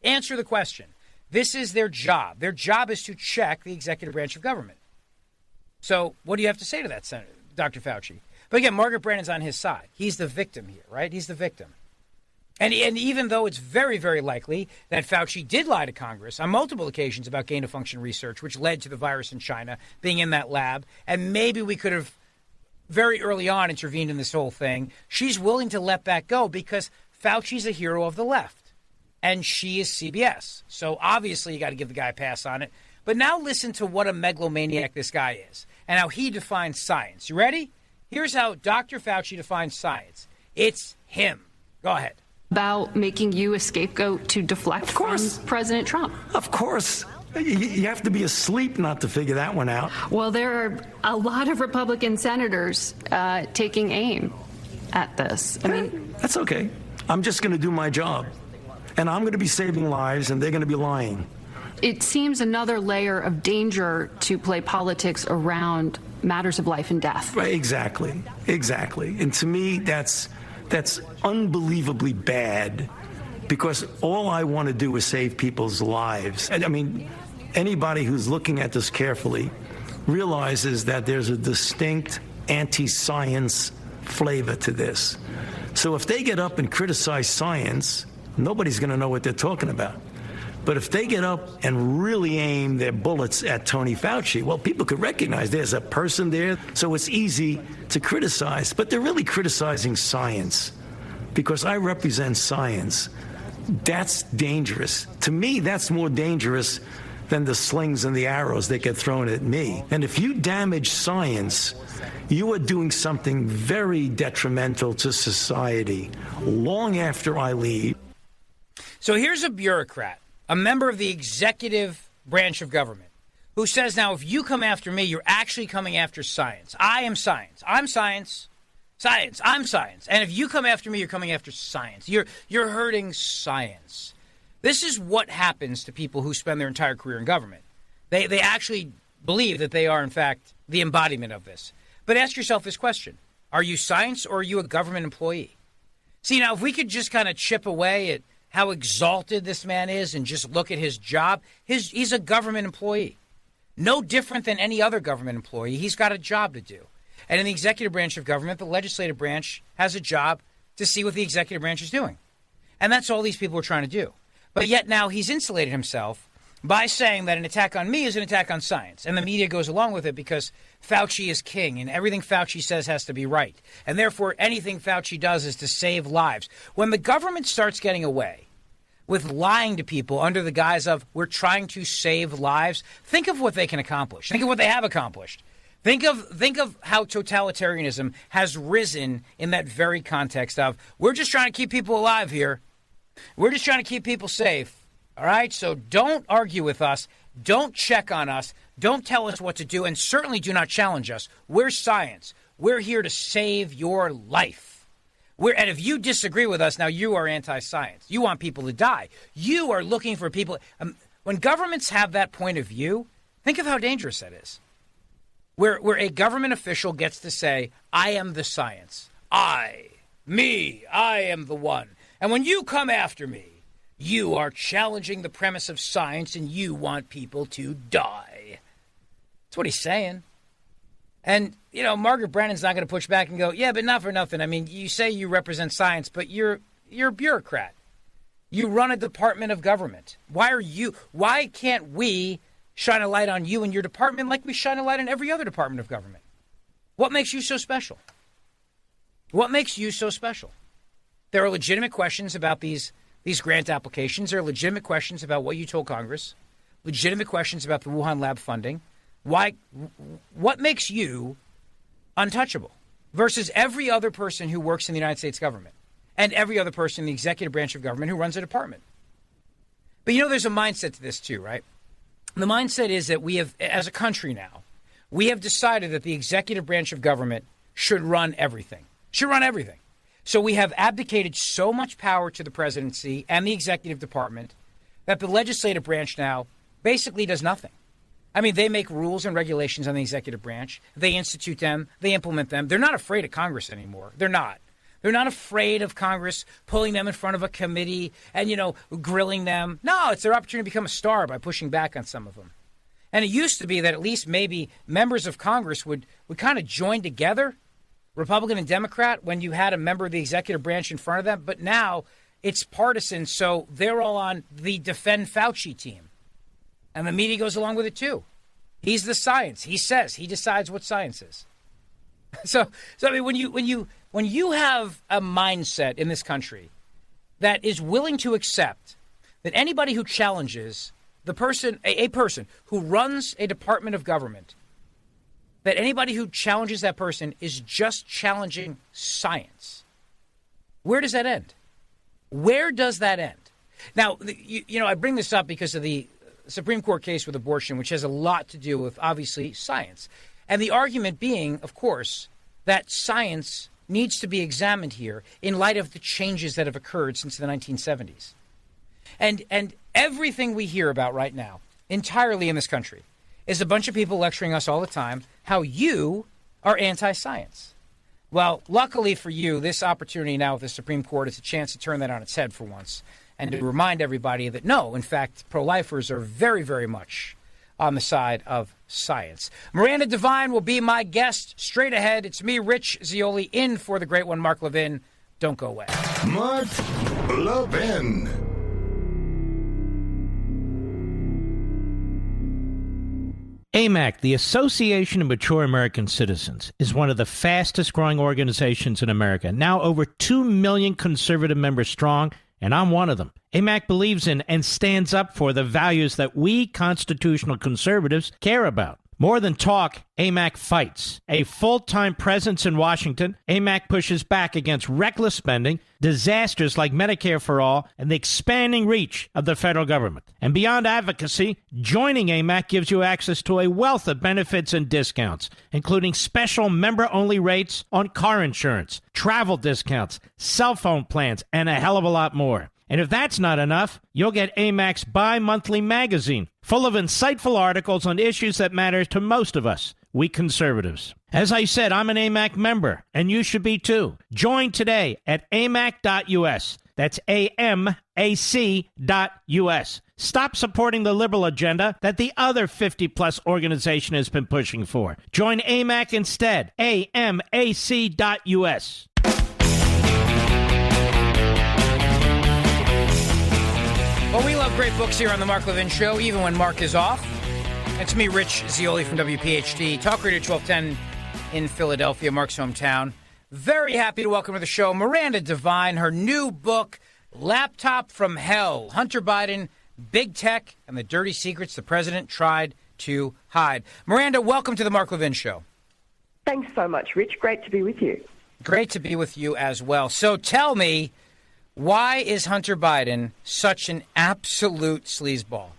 answer the question. This is their job. Their job is to check the executive branch of government. So what do you have to say to that, Senator, Dr. Fauci? But again, Margaret Brennan's on his side. He's the victim here, right? He's the victim. And even though it's very, very likely that Fauci did lie to Congress on multiple occasions about gain-of-function research, which led to the virus in China being in that lab, and maybe we could have very early on intervened in this whole thing, she's willing to let that go because Fauci's a hero of the left, and she is CBS. So obviously you got to give the guy a pass on it. But now listen to what a megalomaniac this guy is and how he defines science. You ready? Here's how Dr. Fauci defines science. It's him. Go ahead. About making you a scapegoat to deflect from President Trump. Of course. You have to be asleep not to figure that one out. Well, there are a lot of Republican senators taking aim at this. That's okay. I'm just going to do my job. And I'm going to be saving lives, and they're going to be lying. It seems another layer of danger to play politics around matters of life and death. Right, exactly. And to me, that's unbelievably bad. Because all I want to do is save people's lives. Anybody who's looking at this carefully realizes that there's a distinct anti-science flavor to this. So if they get up and criticize science, nobody's going to know what they're talking about. But if they get up and really aim their bullets at Tony Fauci, well, people could recognize there's a person there, so it's easy to criticize. But they're really criticizing science because I represent science. That's dangerous. To me, that's more dangerous than the slings and the arrows that get thrown at me. And if you damage science, you are doing something very detrimental to society long after I leave. So here's a bureaucrat, a member of the executive branch of government, who says now if you come after me, you're actually coming after science. I am science. I'm science. Science. I'm science. And if you come after me, you're coming after science. You're hurting science. This is what happens to people who spend their entire career in government. They actually believe that they are, in fact, the embodiment of this. But ask yourself this question. Are you science or are you a government employee? See, now, if we could just kind of chip away at how exalted this man is and just look at his job, he's a government employee. No different than any other government employee. He's got a job to do. And in the executive branch of government, the legislative branch has a job to see what the executive branch is doing. And that's all these people are trying to do. But yet now he's insulated himself by saying that an attack on me is an attack on science. And the media goes along with it because Fauci is king and everything Fauci says has to be right. And therefore, anything Fauci does is to save lives. When the government starts getting away with lying to people under the guise of we're trying to save lives, think of what they can accomplish. Think of what they have accomplished. Think of how totalitarianism has risen in that very context of we're just trying to keep people alive here. We're just trying to keep people safe. All right? So don't argue with us. Don't check on us. Don't tell us what to do. And certainly do not challenge us. We're science. We're here to save your life. And if you disagree with us, now you are anti-science. You want people to die. You are looking for people. When governments have that point of view, think of how dangerous that is. Where a government official gets to say, I am the science. I am the one. And when you come after me, you are challenging the premise of science and you want people to die. That's what he's saying. And, you know, Margaret Brennan's not going to push back and go, yeah, but not for nothing. I mean, you say you represent science, but you're a bureaucrat. You run a department of government. Why can't we shine a light on you and your department like we shine a light on every other department of government? What makes you so special? What makes you so special? There are legitimate questions about these grant applications. There are legitimate questions about what you told Congress. Legitimate questions about the Wuhan lab funding. What makes you untouchable versus every other person who works in the United States government and every other person in the executive branch of government who runs a department? But you know, there's a mindset to this too, right? The mindset is that we have, as a country now, we have decided that the executive branch of government should run everything. So we have abdicated so much power to the presidency and the executive department that the legislative branch now basically does nothing. I mean, they make rules and regulations on the executive branch. They institute them. They implement them. They're not afraid of Congress anymore. They're not. They're not afraid of Congress pulling them in front of a committee and, grilling them. No, it's their opportunity to become a star by pushing back on some of them. And it used to be that at least maybe members of Congress would kind of join together, Republican and Democrat, when you had a member of the executive branch in front of them. But now it's partisan, so they're all on the Defend Fauci team. And the media goes along with it, too. He's the science. He says. He decides what science is. So I mean, when you have a mindset in this country that is willing to accept that anybody who challenges the person, a person who runs a department of government, that anybody who challenges that person is just challenging science, where does that end? Where does that end? Now, I bring this up because of the Supreme Court case with abortion, which has a lot to do with, obviously, science. And the argument being, of course, that science needs to be examined here in light of the changes that have occurred since the 1970s. And everything we hear about right now, entirely in this country, is a bunch of people lecturing us all the time how you are anti-science. Well, luckily for you, this opportunity now with the Supreme Court is a chance to turn that on its head for once and to remind everybody that, no, in fact, pro-lifers are very, very much on the side of science. Miranda Devine will be my guest straight ahead. It's me, Rich Zeoli, in for the great one, Mark Levin. Don't go away. Mark Levin. AMAC, the Association of Mature American Citizens, is one of the fastest growing organizations in America. Now over 2 million conservative members strong, and I'm one of them. AMAC believes in and stands up for the values that we constitutional conservatives care about. More than talk, AMAC fights. A full-time presence in Washington, AMAC pushes back against reckless spending, disasters like Medicare for All, and the expanding reach of the federal government. And beyond advocacy, joining AMAC gives you access to a wealth of benefits and discounts, including special member-only rates on car insurance, travel discounts, cell phone plans, and a hell of a lot more. And if that's not enough, you'll get AMAC's bi-monthly magazine, full of insightful articles on issues that matter to most of us, we conservatives. As I said, I'm an AMAC member, and you should be too. Join today at amac.us. That's AMAC.us. Stop supporting the liberal agenda that the other 50-plus organization has been pushing for. Join AMAC instead. AMAC.us. Well, we love great books here on the Mark Levin Show, even when Mark is off. It's me, Rich Zioli from WPHT, Talk Radio 1210 in Philadelphia, Mark's hometown. Very happy to welcome to the show Miranda Devine, her new book, Laptop from Hell, Hunter Biden, Big Tech, and the Dirty Secrets the President Tried to Hide. Miranda, welcome to the Mark Levin Show. Thanks so much, Rich. Great to be with you. Great to be with you as well. So tell me, why is Hunter Biden such an absolute sleazeball?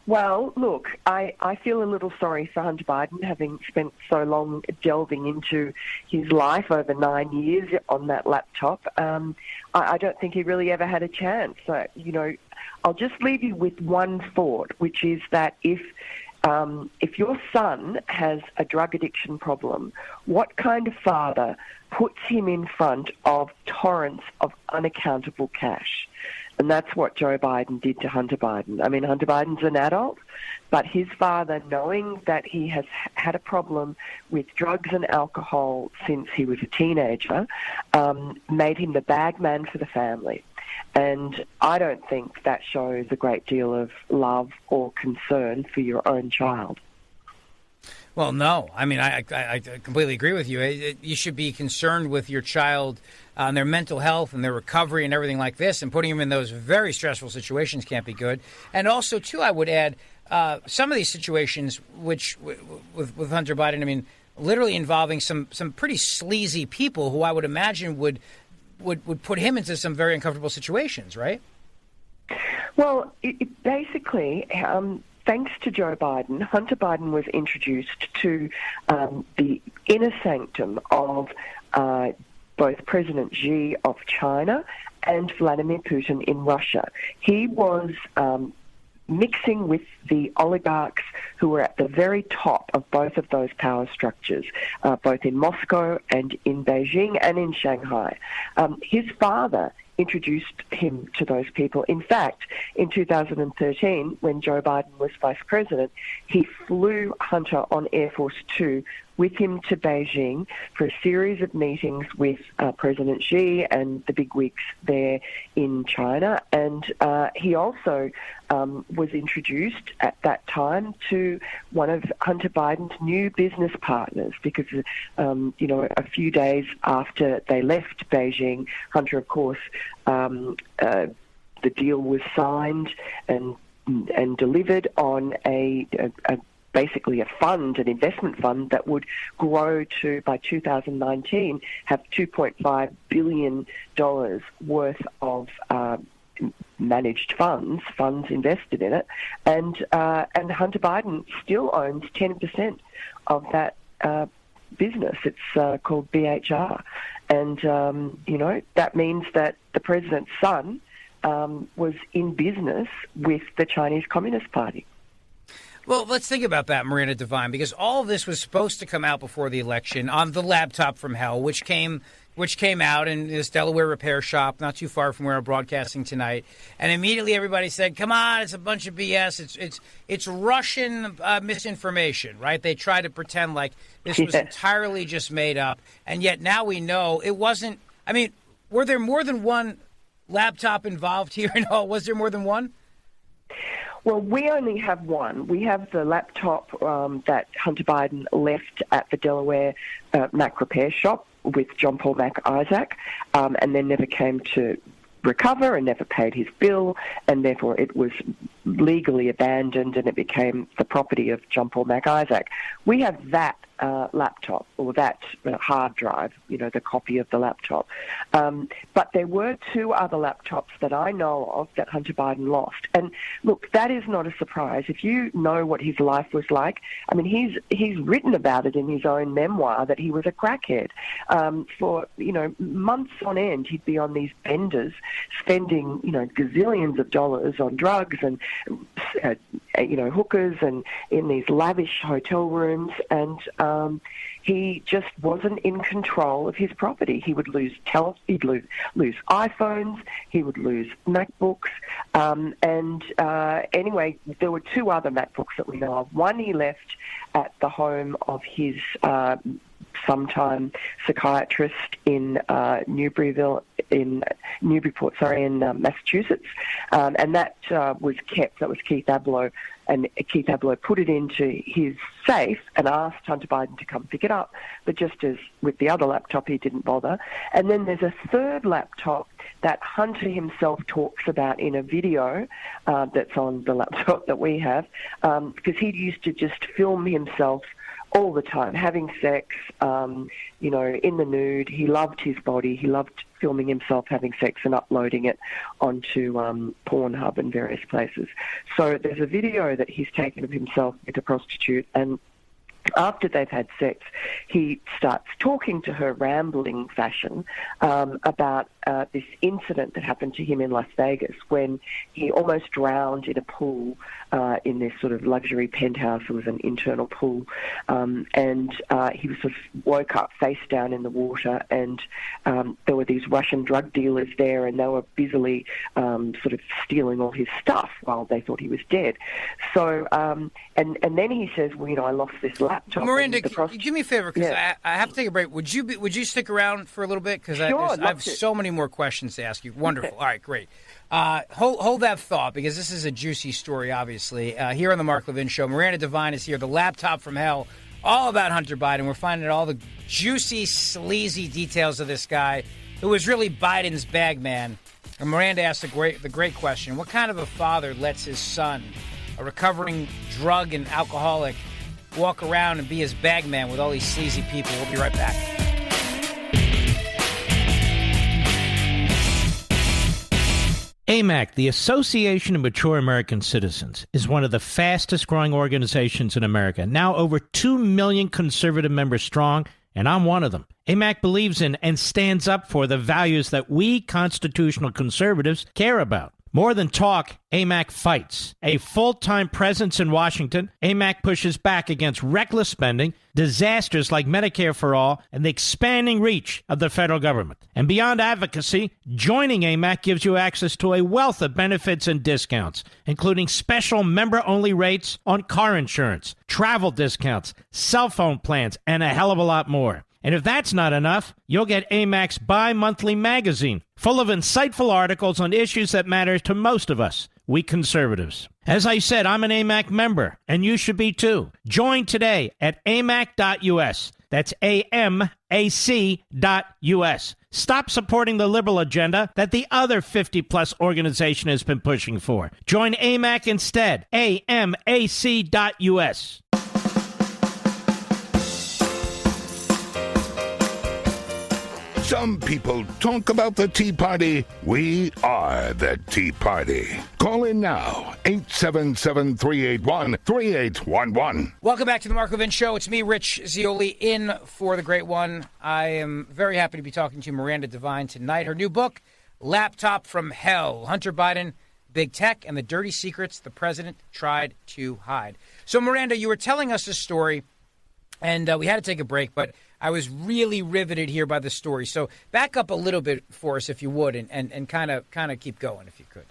Well, look, I feel a little sorry for Hunter Biden, having spent so long delving into his life over 9 years on that laptop. I don't think he really ever had a chance. So, I'll just leave you with one thought, which is that if your son has a drug addiction problem, what kind of father puts him in front of torrents of unaccountable cash? And that's what Joe Biden did to Hunter Biden. I mean, Hunter Biden's an adult, but his father, knowing that he has had a problem with drugs and alcohol since he was a teenager, made him the bag man for the family. And I don't think that shows a great deal of love or concern for your own child. Well, no. I mean, I completely agree with you. You should be concerned with your child and their mental health and their recovery and everything like this, and putting them in those very stressful situations can't be good. And also, too, I would add, some of these situations, which with Hunter Biden, I mean, literally involving some pretty sleazy people who I would imagine would put him into some very uncomfortable situations, right? Well, basically, thanks to Joe Biden, Hunter Biden was introduced to the inner sanctum of both President Xi of China and Vladimir Putin in Russia. He was mixing with the oligarchs who were at the very top of both of those power structures, both in Moscow and in Beijing and in Shanghai. His father introduced him to those people. In fact, in 2013, when Joe Biden was vice president, he flew Hunter on Air Force Two with him to Beijing for a series of meetings with President Xi and the bigwigs there in China. And he also was introduced at that time to one of Hunter Biden's new business partners because, a few days after they left Beijing, Hunter, of course, the deal was signed and delivered on basically a fund, an investment fund that would grow to, by 2019, have $2.5 billion worth of managed funds invested in it. And Hunter Biden still owns 10% of that business. It's called BHR. And, that means that the president's son was in business with the Chinese Communist Party. Well, let's think about that, Miranda Devine, because all of this was supposed to come out before the election on the laptop from hell, which came out in this Delaware repair shop not too far from where I'm broadcasting tonight. And immediately everybody said, come on, it's a bunch of BS. It's Russian misinformation, right? They try to pretend like this was entirely just made up. And yet now we know it wasn't. I mean, were there more than one laptop involved here? Was there more than one? Well, we only have one. We have the laptop that Hunter Biden left at the Delaware Mac repair shop with John Paul Mac Isaac, and then never came to recover and never paid his bill, and therefore it was legally abandoned and it became the property of John Paul MacIsaac. We have that laptop or that hard drive, the copy of the laptop. But there were 2 other laptops that I know of that Hunter Biden lost. And look, that is not a surprise. If you know what his life was like, I mean, he's written about it in his own memoir that he was a crackhead. For, months on end, he'd be on these benders spending, gazillions of dollars on drugs and, hookers and in these lavish hotel rooms. And he just wasn't in control of his property. He would lose he'd lose iPhones, he would lose MacBooks, anyway, there were 2 other MacBooks that we know of. One he left at the home of his sometime psychiatrist in Newburyport, in Massachusetts, and that was kept. That was Keith Ablow, and Keith Ablow put it into his safe and asked Hunter Biden to come pick it up. But just as with the other laptop, he didn't bother. And then there's a 3rd laptop that Hunter himself talks about in a video that's on the laptop that we have, because he used to just film himself all the time, having sex, in the nude. He loved his body. He loved filming himself having sex and uploading it onto Pornhub and various places. So there's a video that he's taken of himself with a prostitute, and after they've had sex, he starts talking to her, rambling fashion, about this incident that happened to him in Las Vegas when he almost drowned in a pool in this sort of luxury penthouse. It was an internal pool, and he was sort of woke up face down in the water, and there were these Russian drug dealers there, and they were busily sort of stealing all his stuff while they thought he was dead. So, and then he says, well, I lost this laptop. Miranda, can you do me a favor? Because I have to take a break. Would you stick around for a little bit? Because sure, I have so many more questions to ask you. Wonderful. All right, great. Hold that thought, because this is a juicy story, obviously. Here on the Mark Levin Show, Miranda Devine is here, the laptop from hell, all about Hunter Biden. We're finding out all the juicy, sleazy details of this guy who was really Biden's bag man. And Miranda asked the great question, what kind of a father lets his son, a recovering drug and alcoholic, walk around and be his bag man with all these sleazy people? We'll be right back. AMAC, the Association of Mature American Citizens, is one of the fastest-growing organizations in America, now over 2 million conservative members strong, and I'm one of them. AMAC believes in and stands up for the values that we constitutional conservatives care about. More than talk, AMAC fights. A full-time presence in Washington, AMAC pushes back against reckless spending, disasters like Medicare for All, and the expanding reach of the federal government. And beyond advocacy, joining AMAC gives you access to a wealth of benefits and discounts, including special member-only rates on car insurance, travel discounts, cell phone plans, and a hell of a lot more. And if that's not enough, you'll get AMAC's bi-monthly magazine, full of insightful articles on issues that matter to most of us, we conservatives. As I said, I'm an AMAC member, and you should be too. Join today at amac.us. That's AMAC.us. Stop supporting the liberal agenda that the other 50-plus organization has been pushing for. Join AMAC instead. AMAC.us. Some people talk about the Tea Party. We are the Tea Party. Call in now, 877-381-3811. Welcome back to the Mark Levin Show. It's me, Rich Zioli, in for the great one. I am very happy to be talking to Miranda Devine tonight. Her new book, Laptop from Hell, Hunter Biden, Big Tech, and the Dirty Secrets the President Tried to Hide. So, Miranda, you were telling us a story, and we had to take a break, but I was really riveted here by the story. So back up a little bit for us, if you would, and kind of keep going, if you could.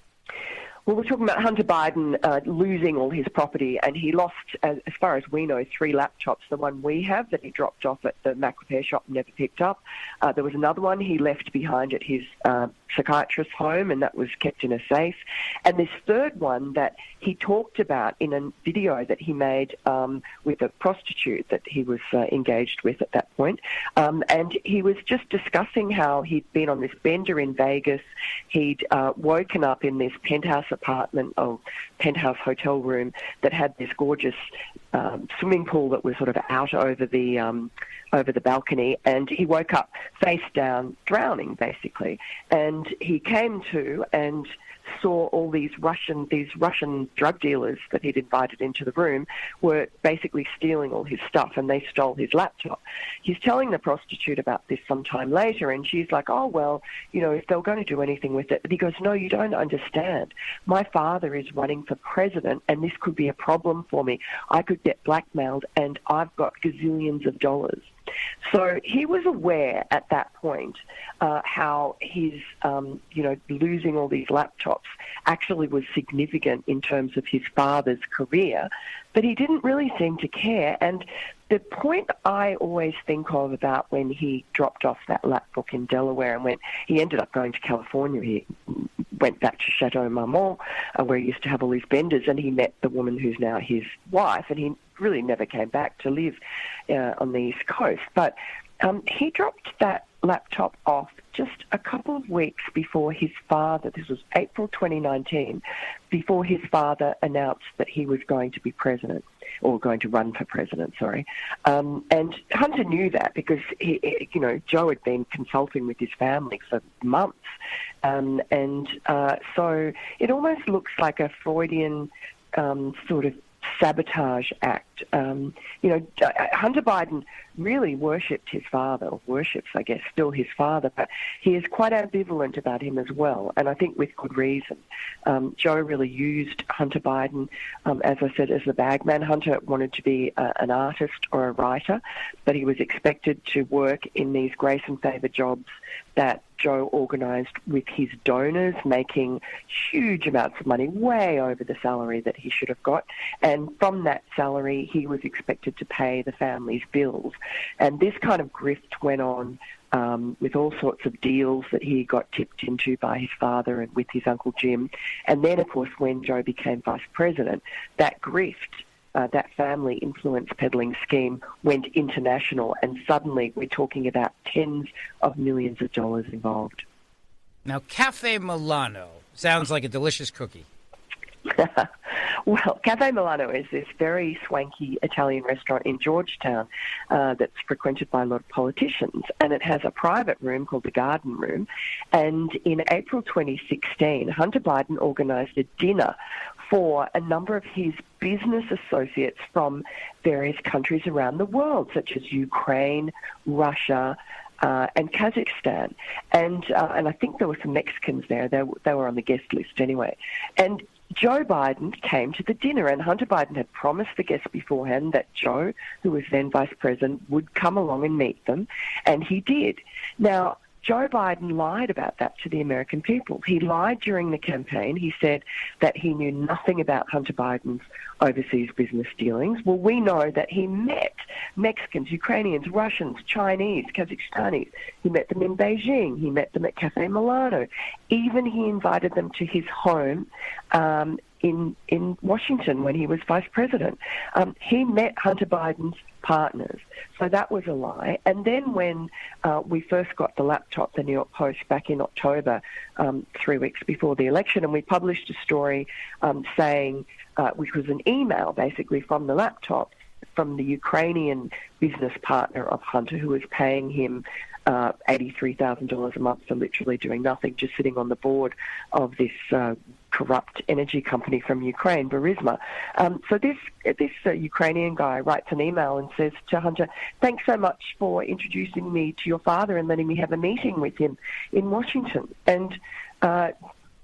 Well, we're talking about Hunter Biden losing all his property, and he lost, as far as we know, 3 laptops. The one we have that he dropped off at the Mac repair shop and never picked up. There was another one he left behind at his psychiatrist's home, and that was kept in a safe. And this third one that he talked about in a video that he made with a prostitute that he was engaged with at that point. And he was just discussing how he'd been on this bender in Vegas. He'd woken up in this penthouse apartment or penthouse hotel room that had this gorgeous swimming pool that was sort of out over the balcony, and he woke up face down, drowning basically. And he came to and saw all these Russian drug dealers that he'd invited into the room were basically stealing all his stuff, and they stole his laptop. He's telling the prostitute about this sometime later, and she's like, oh, well, if they were going to do anything with it. But he goes, no, you don't understand. My father is running for president, and this could be a problem for me. I could get blackmailed, and I've got gazillions of dollars. So he was aware at that point how his, losing all these laptops actually was significant in terms of his father's career, but he didn't really seem to care. And the point I always think of about when he dropped off that lapbook in Delaware and he ended up going to California. He went back to Chateau Marmont, where he used to have all these benders, and he met the woman who's now his wife, and he really never came back to live on the East Coast. But he dropped that laptop off just a couple of weeks before his father, this was April 2019, before his father announced that he was going to be president, or going to run for president, sorry. And Hunter knew that because, Joe had been consulting with his family for months. So it almost looks like a Freudian sort of sabotage act. Hunter Biden really worshipped his father, or worships, I guess, still his father, but he is quite ambivalent about him as well, and I think with good reason. Joe really used Hunter Biden, as I said, as the bagman. Hunter wanted to be an artist or a writer, but he was expected to work in these grace and favor jobs that Joe organised with his donors, making huge amounts of money, way over the salary that he should have got. And from that salary, he was expected to pay the family's bills. And this kind of grift went on with all sorts of deals that he got tipped into by his father and with his Uncle Jim. And then, of course, when Joe became vice president, that grift, that family influence peddling scheme went international, and suddenly we're talking about tens of millions of dollars involved. Now, Cafe Milano sounds like a delicious cookie. Well, Cafe Milano is this very swanky Italian restaurant in Georgetown that's frequented by a lot of politicians, and it has a private room called the Garden Room. And in April 2016, Hunter Biden organised a dinner for a number of his business associates from various countries around the world, such as Ukraine, Russia, and Kazakhstan. And I think there were some Mexicans there. They were on the guest list anyway. And Joe Biden came to the dinner, and Hunter Biden had promised the guests beforehand that Joe, who was then vice president, would come along and meet them, and he did. Now, Joe Biden lied about that to the American people. He lied during the campaign. He said that he knew nothing about Hunter Biden's overseas business dealings. Well, we know that he met Mexicans, Ukrainians, Russians, Chinese, Kazakhstanis. He met them in Beijing. He met them at Cafe Milano. Even he invited them to his home in Washington when he was vice president. He met Hunter Biden's partners. So that was a lie. And then when we first got the laptop, the New York Post, back in October, 3 weeks before the election, and we published a story saying, which was an email basically from the laptop, from the Ukrainian business partner of Hunter, who was paying him $83,000 a month for literally doing nothing, just sitting on the board of this corrupt energy company from Ukraine, Burisma. So this Ukrainian guy writes an email and says to Hunter, "Thanks so much for introducing me to your father and letting me have a meeting with him in Washington." And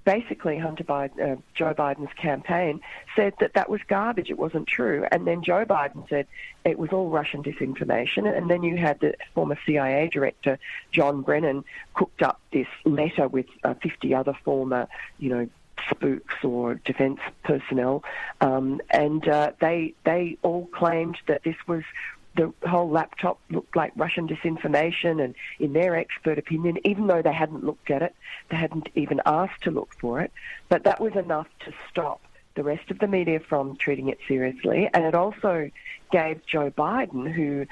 basically, Joe Biden's campaign said that was garbage. It wasn't true. And then Joe Biden said it was all Russian disinformation. And then you had the former CIA director, John Brennan, cooked up this letter with 50 other former, spooks or defense personnel. And they all claimed that this was the whole laptop looked like Russian disinformation, and in their expert opinion, even though they hadn't looked at it, they hadn't even asked to look for it, but that was enough to stop the rest of the media from treating it seriously. And it also gave Joe Biden, who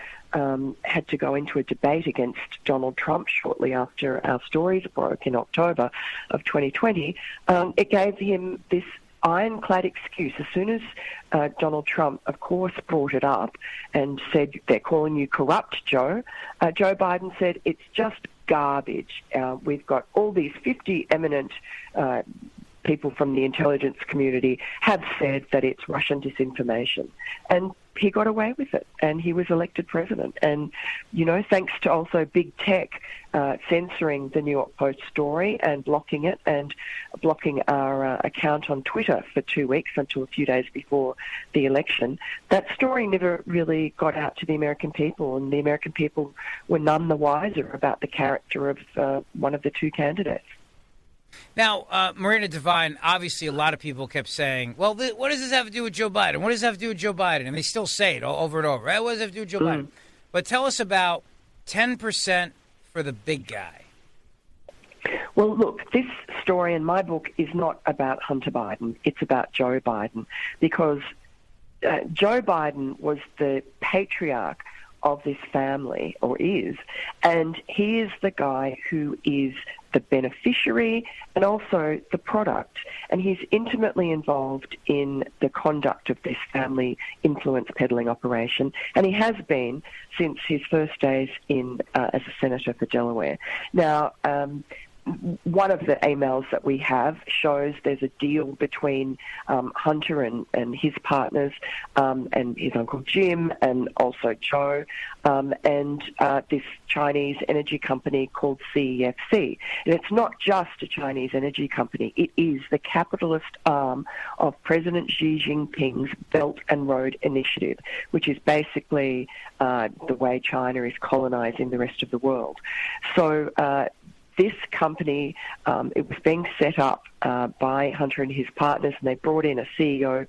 had to go into a debate against Donald Trump shortly after our stories broke in October of 2020, it gave him this ironclad excuse. As soon as Donald Trump, of course, brought it up and said, they're calling you corrupt, Joe, Joe Biden said, it's just garbage. We've got all these 50 eminent people from the intelligence community have said that it's Russian disinformation. And he got away with it, and he was elected president. And, you know, thanks to also big tech censoring the New York Post story and blocking it, and blocking our account on Twitter for 2 weeks until a few days before the election, that story never really got out to the American people, and the American people were none the wiser about the character of one of the two candidates. Now, Marina Devine, obviously a lot of people kept saying, well, what does this have to do with Joe Biden? What does this have to do with Joe Biden? And they still say it over and over, right? What does it have to do with Joe Biden? But tell us about 10% for the big guy. Well, look, this story in my book is not about Hunter Biden. It's about Joe Biden, because Joe Biden was the patriarch of this family, or is, and he is the guy who is the beneficiary and also the product, and he's intimately involved in the conduct of this family influence peddling operation, and he has been since his first days in as a senator for Delaware. Now, one of the emails that we have shows there's a deal between Hunter and his partners and his Uncle Jim and also Joe and this Chinese energy company called CEFC. And it's not just a Chinese energy company. It is the capitalist arm of President Xi Jinping's Belt and Road Initiative, which is basically the way China is colonizing the rest of the world. So this company, it was being set up by Hunter and his partners, and they brought in a CEO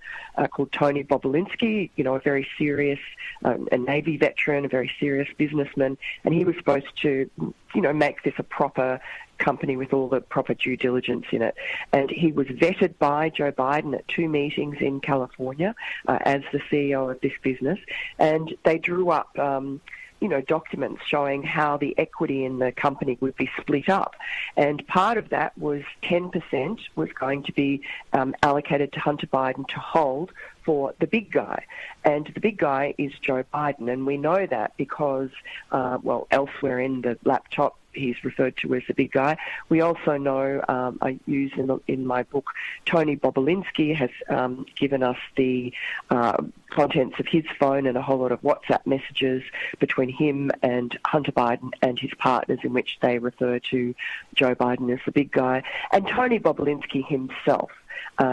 called Tony Bobulinski, you know, a very serious, a Navy veteran, a very serious businessman, and he was supposed to, you know, make this a proper company with all the proper due diligence in it. And he was vetted by Joe Biden at 2 meetings in California as the CEO of this business, and they drew up you know, documents showing how the equity in the company would be split up. And part of that was 10% was going to be allocated to Hunter Biden to hold for the big guy. And the big guy is Joe Biden. And we know that because, well, elsewhere in the laptop, he's referred to as the big guy. We also know, I use in my book, Tony Bobulinski has given us the contents of his phone and a whole lot of WhatsApp messages between him and Hunter Biden and his partners, in which they refer to Joe Biden as the big guy. And Tony Bobulinski himself,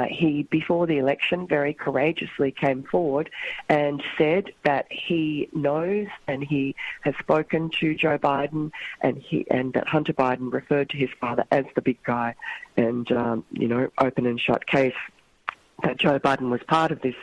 he, before the election, very courageously came forward and said that he knows and he has spoken to Joe Biden, and that Hunter Biden referred to his father as the big guy, and, you know, open and shut case that Joe Biden was part of this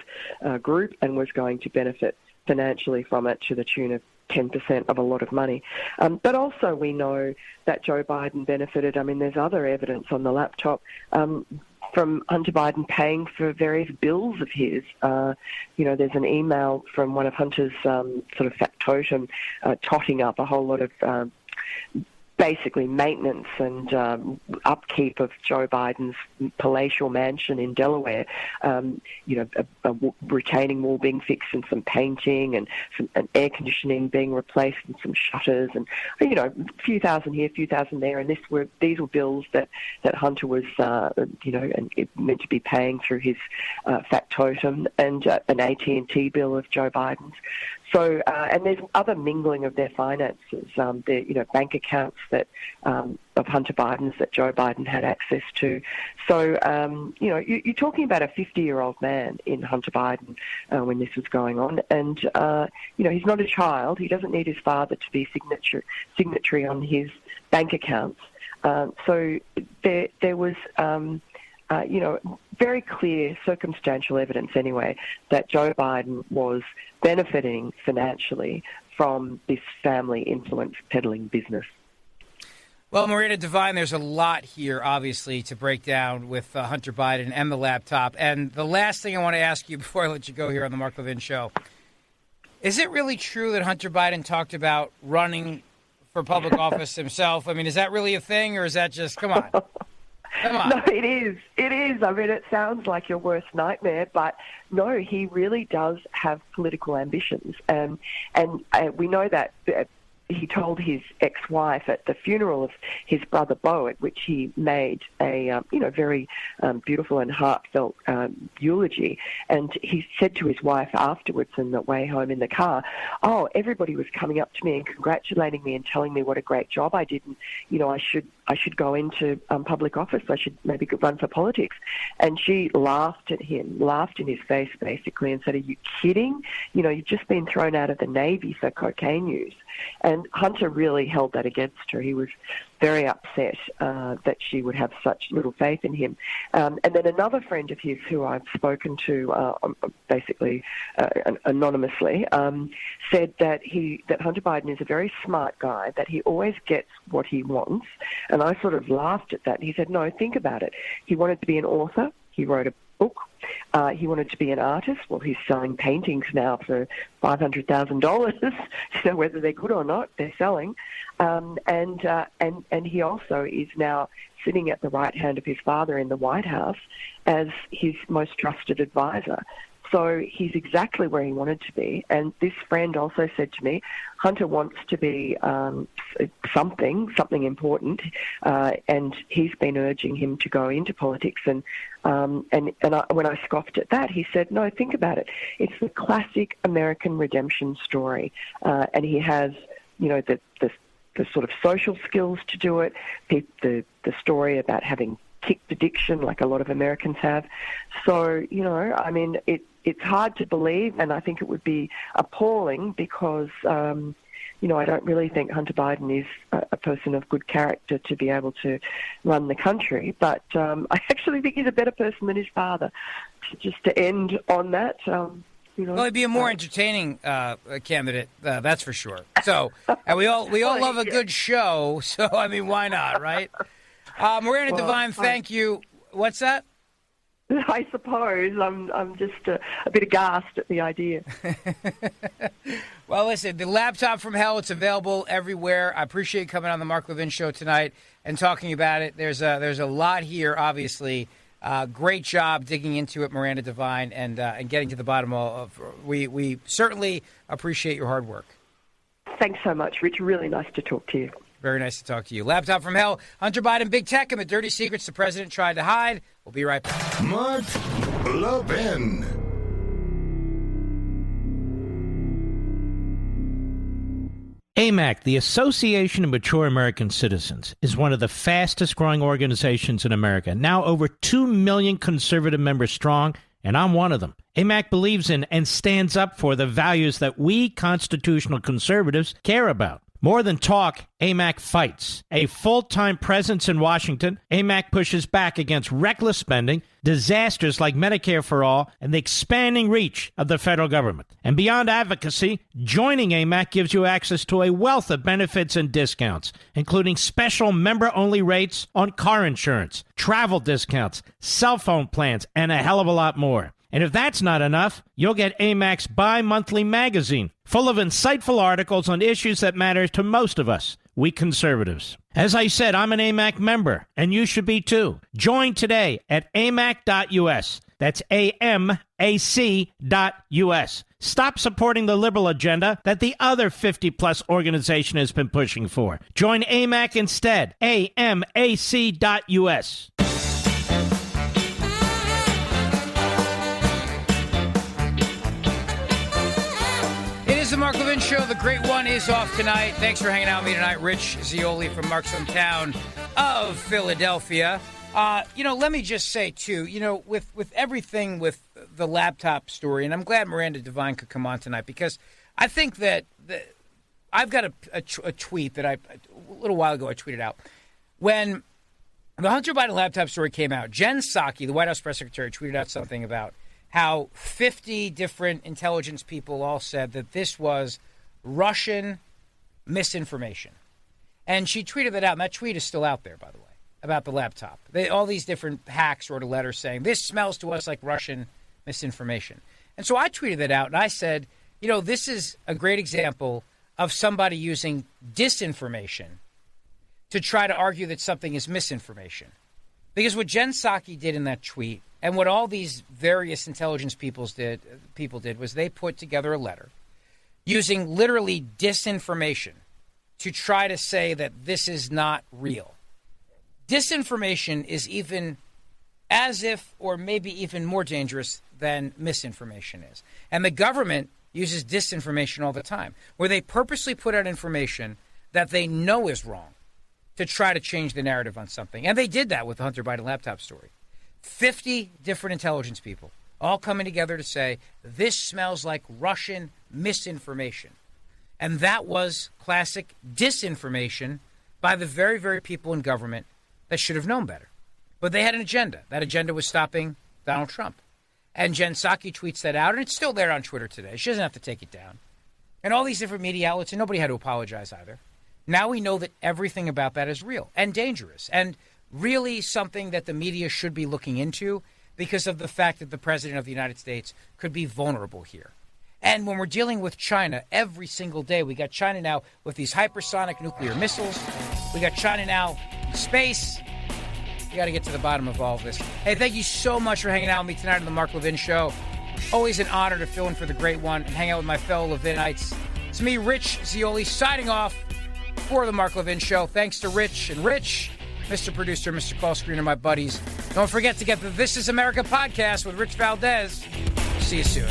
group and was going to benefit financially from it to the tune of 10% of a lot of money. But also we know that Joe Biden benefited. I mean, there's other evidence on the laptop from Hunter Biden paying for various bills of his. You know, there's an email from one of Hunter's sort of factotum totting up a whole lot of basically maintenance and upkeep of Joe Biden's palatial mansion in Delaware. You know, a retaining wall being fixed and some painting and an air conditioning being replaced and some shutters and, you know, a few thousand here, a few thousand there. And these were bills that Hunter was, you know, meant to be paying through his factotum, and an AT&T bill of Joe Biden's. So, and there's other mingling of their finances, their, you know, bank accounts that of Hunter Biden's that Joe Biden had access to. So, you know, you're talking about a 50-year-old man in Hunter Biden when this was going on, and you know, he's not a child. He doesn't need his father to be signatory on his bank accounts. So there was. You know, very clear circumstantial evidence anyway that Joe Biden was benefiting financially from this family influence peddling business. Well, Miranda Devine, there's a lot here, obviously, to break down with Hunter Biden and the laptop. And the last thing I want to ask you before I let you go here on the Mark Levin Show, is it really true that Hunter Biden talked about running for public office himself? I mean, is that really a thing, or is that just, come on? Come on. No, it is. It is. I mean, it sounds like your worst nightmare, but no, he really does have political ambitions. And we know that he told his ex-wife at the funeral of his brother Beau, at which he made a very beautiful and heartfelt eulogy. And he said to his wife afterwards on the way home in the car, "Oh, everybody was coming up to me and congratulating me and telling me what a great job I did, and I should go into public office. I should maybe run for politics." And she laughed at him, laughed in his face basically, and said, "Are you kidding? You've just been thrown out of the Navy for cocaine use." And Hunter really held that against her. He was very upset that she would have such little faith in him. And then another friend of his who I've spoken to basically anonymously said that Hunter Biden is a very smart guy, that he always gets what he wants. And I sort of laughed at that. He said, no, think about it. He wanted to be an author. He wrote a book. He wanted to be an artist. Well, he's selling paintings now for $500,000. Whether they're good or not, they're selling. And he also is now sitting at the right hand of his father in the White House as his most trusted advisor. So he's exactly where he wanted to be. And this friend also said to me, Hunter wants to be something important, and he's been urging him to go into politics. And when I scoffed at that, he said, no, think about it. It's the classic American redemption story. And he has, the sort of social skills to do it, the story about having kicked addiction like a lot of Americans have. So, it's hard to believe, and I think it would be appalling because, I don't really think Hunter Biden is a person of good character to be able to run the country. But I actually think he's a better person than his father. Just to end on that, Well, he'd be a more entertaining candidate, that's for sure. So, and we all love a good show. So, why not, right? Miranda Devine, thank you. What's that? I suppose I'm just a bit aghast at the idea. Well, listen, the laptop from hell, it's available everywhere. I appreciate you coming on the Mark Levin Show tonight and talking about it. There's a lot here, obviously. Great job digging into it, Miranda Devine, and getting to the bottom of. We certainly appreciate your hard work. Thanks so much, Rich. Really nice to talk to you. Very nice to talk to you. Laptop from hell, Hunter Biden, big tech, and the dirty secrets the president tried to hide. We'll be right back. Mark Levin. AMAC, the Association of Mature American Citizens, is one of the fastest growing organizations in America. Now over 2 million conservative members strong, and I'm one of them. AMAC believes in and stands up for the values that we constitutional conservatives care about. More than talk, AMAC fights. A full-time presence in Washington, AMAC pushes back against reckless spending, disasters like Medicare for All, and the expanding reach of the federal government. And beyond advocacy, joining AMAC gives you access to a wealth of benefits and discounts, including special member-only rates on car insurance, travel discounts, cell phone plans, and a hell of a lot more. And if that's not enough, you'll get AMAC's bi-monthly magazine, full of insightful articles on issues that matter to most of us, we conservatives. As I said, I'm an AMAC member, and you should be too. Join today at amac.us. That's AMAC.us. Stop supporting the liberal agenda that the other 50-plus organization has been pushing for. Join AMAC instead. AMAC.us. The Mark Levin Show, the great one, is off tonight. Thanks for hanging out with me tonight. Rich Zioli from Mark's hometown of Philadelphia. Let me just say, too, with everything with the laptop story, and I'm glad Miranda Devine could come on tonight because I think that I've got a tweet that a little while ago I tweeted out. When the Hunter Biden laptop story came out. Jen Psaki, the White House press secretary, tweeted out something about how 50 different intelligence people all said that this was Russian misinformation. And she tweeted that out, and that tweet is still out there, by the way, about the laptop. All these different hacks wrote a letter saying, this smells to us like Russian misinformation. And so I tweeted that out, and I said, this is a great example of somebody using disinformation to try to argue that something is misinformation. Because what Jen Psaki did in that tweet, and what all these various intelligence people did was they put together a letter using literally disinformation to try to say that this is not real. Disinformation is even as if, or maybe even more dangerous than misinformation is. And the government uses disinformation all the time, where they purposely put out information that they know is wrong to try to change the narrative on something. And they did that with the Hunter Biden laptop story. 50 different intelligence people all coming together to say, this smells like Russian misinformation. And that was classic disinformation by the very, very people in government that should have known better. But they had an agenda. That agenda was stopping Donald Trump. And Jen Psaki tweets that out, and it's still there on Twitter today. She doesn't have to take it down. And all these different media outlets, and nobody had to apologize either. Now we know that everything about that is real and dangerous and really something that the media should be looking into because of the fact that the president of the United States could be vulnerable here. And when we're dealing with China every single day, we got China now with these hypersonic nuclear missiles. We got China now in space. We got to get to the bottom of all of this. Hey, thank you so much for hanging out with me tonight on the Mark Levin Show. Always an honor to fill in for the great one and hang out with my fellow Levinites. It's me, Rich Zioli, signing off for the Mark Levin Show. Thanks to Rich and Rich, Mr. Producer, Mr. Call Screener, my buddies. Don't forget to get the This Is America podcast with Rich Valdez. See you soon.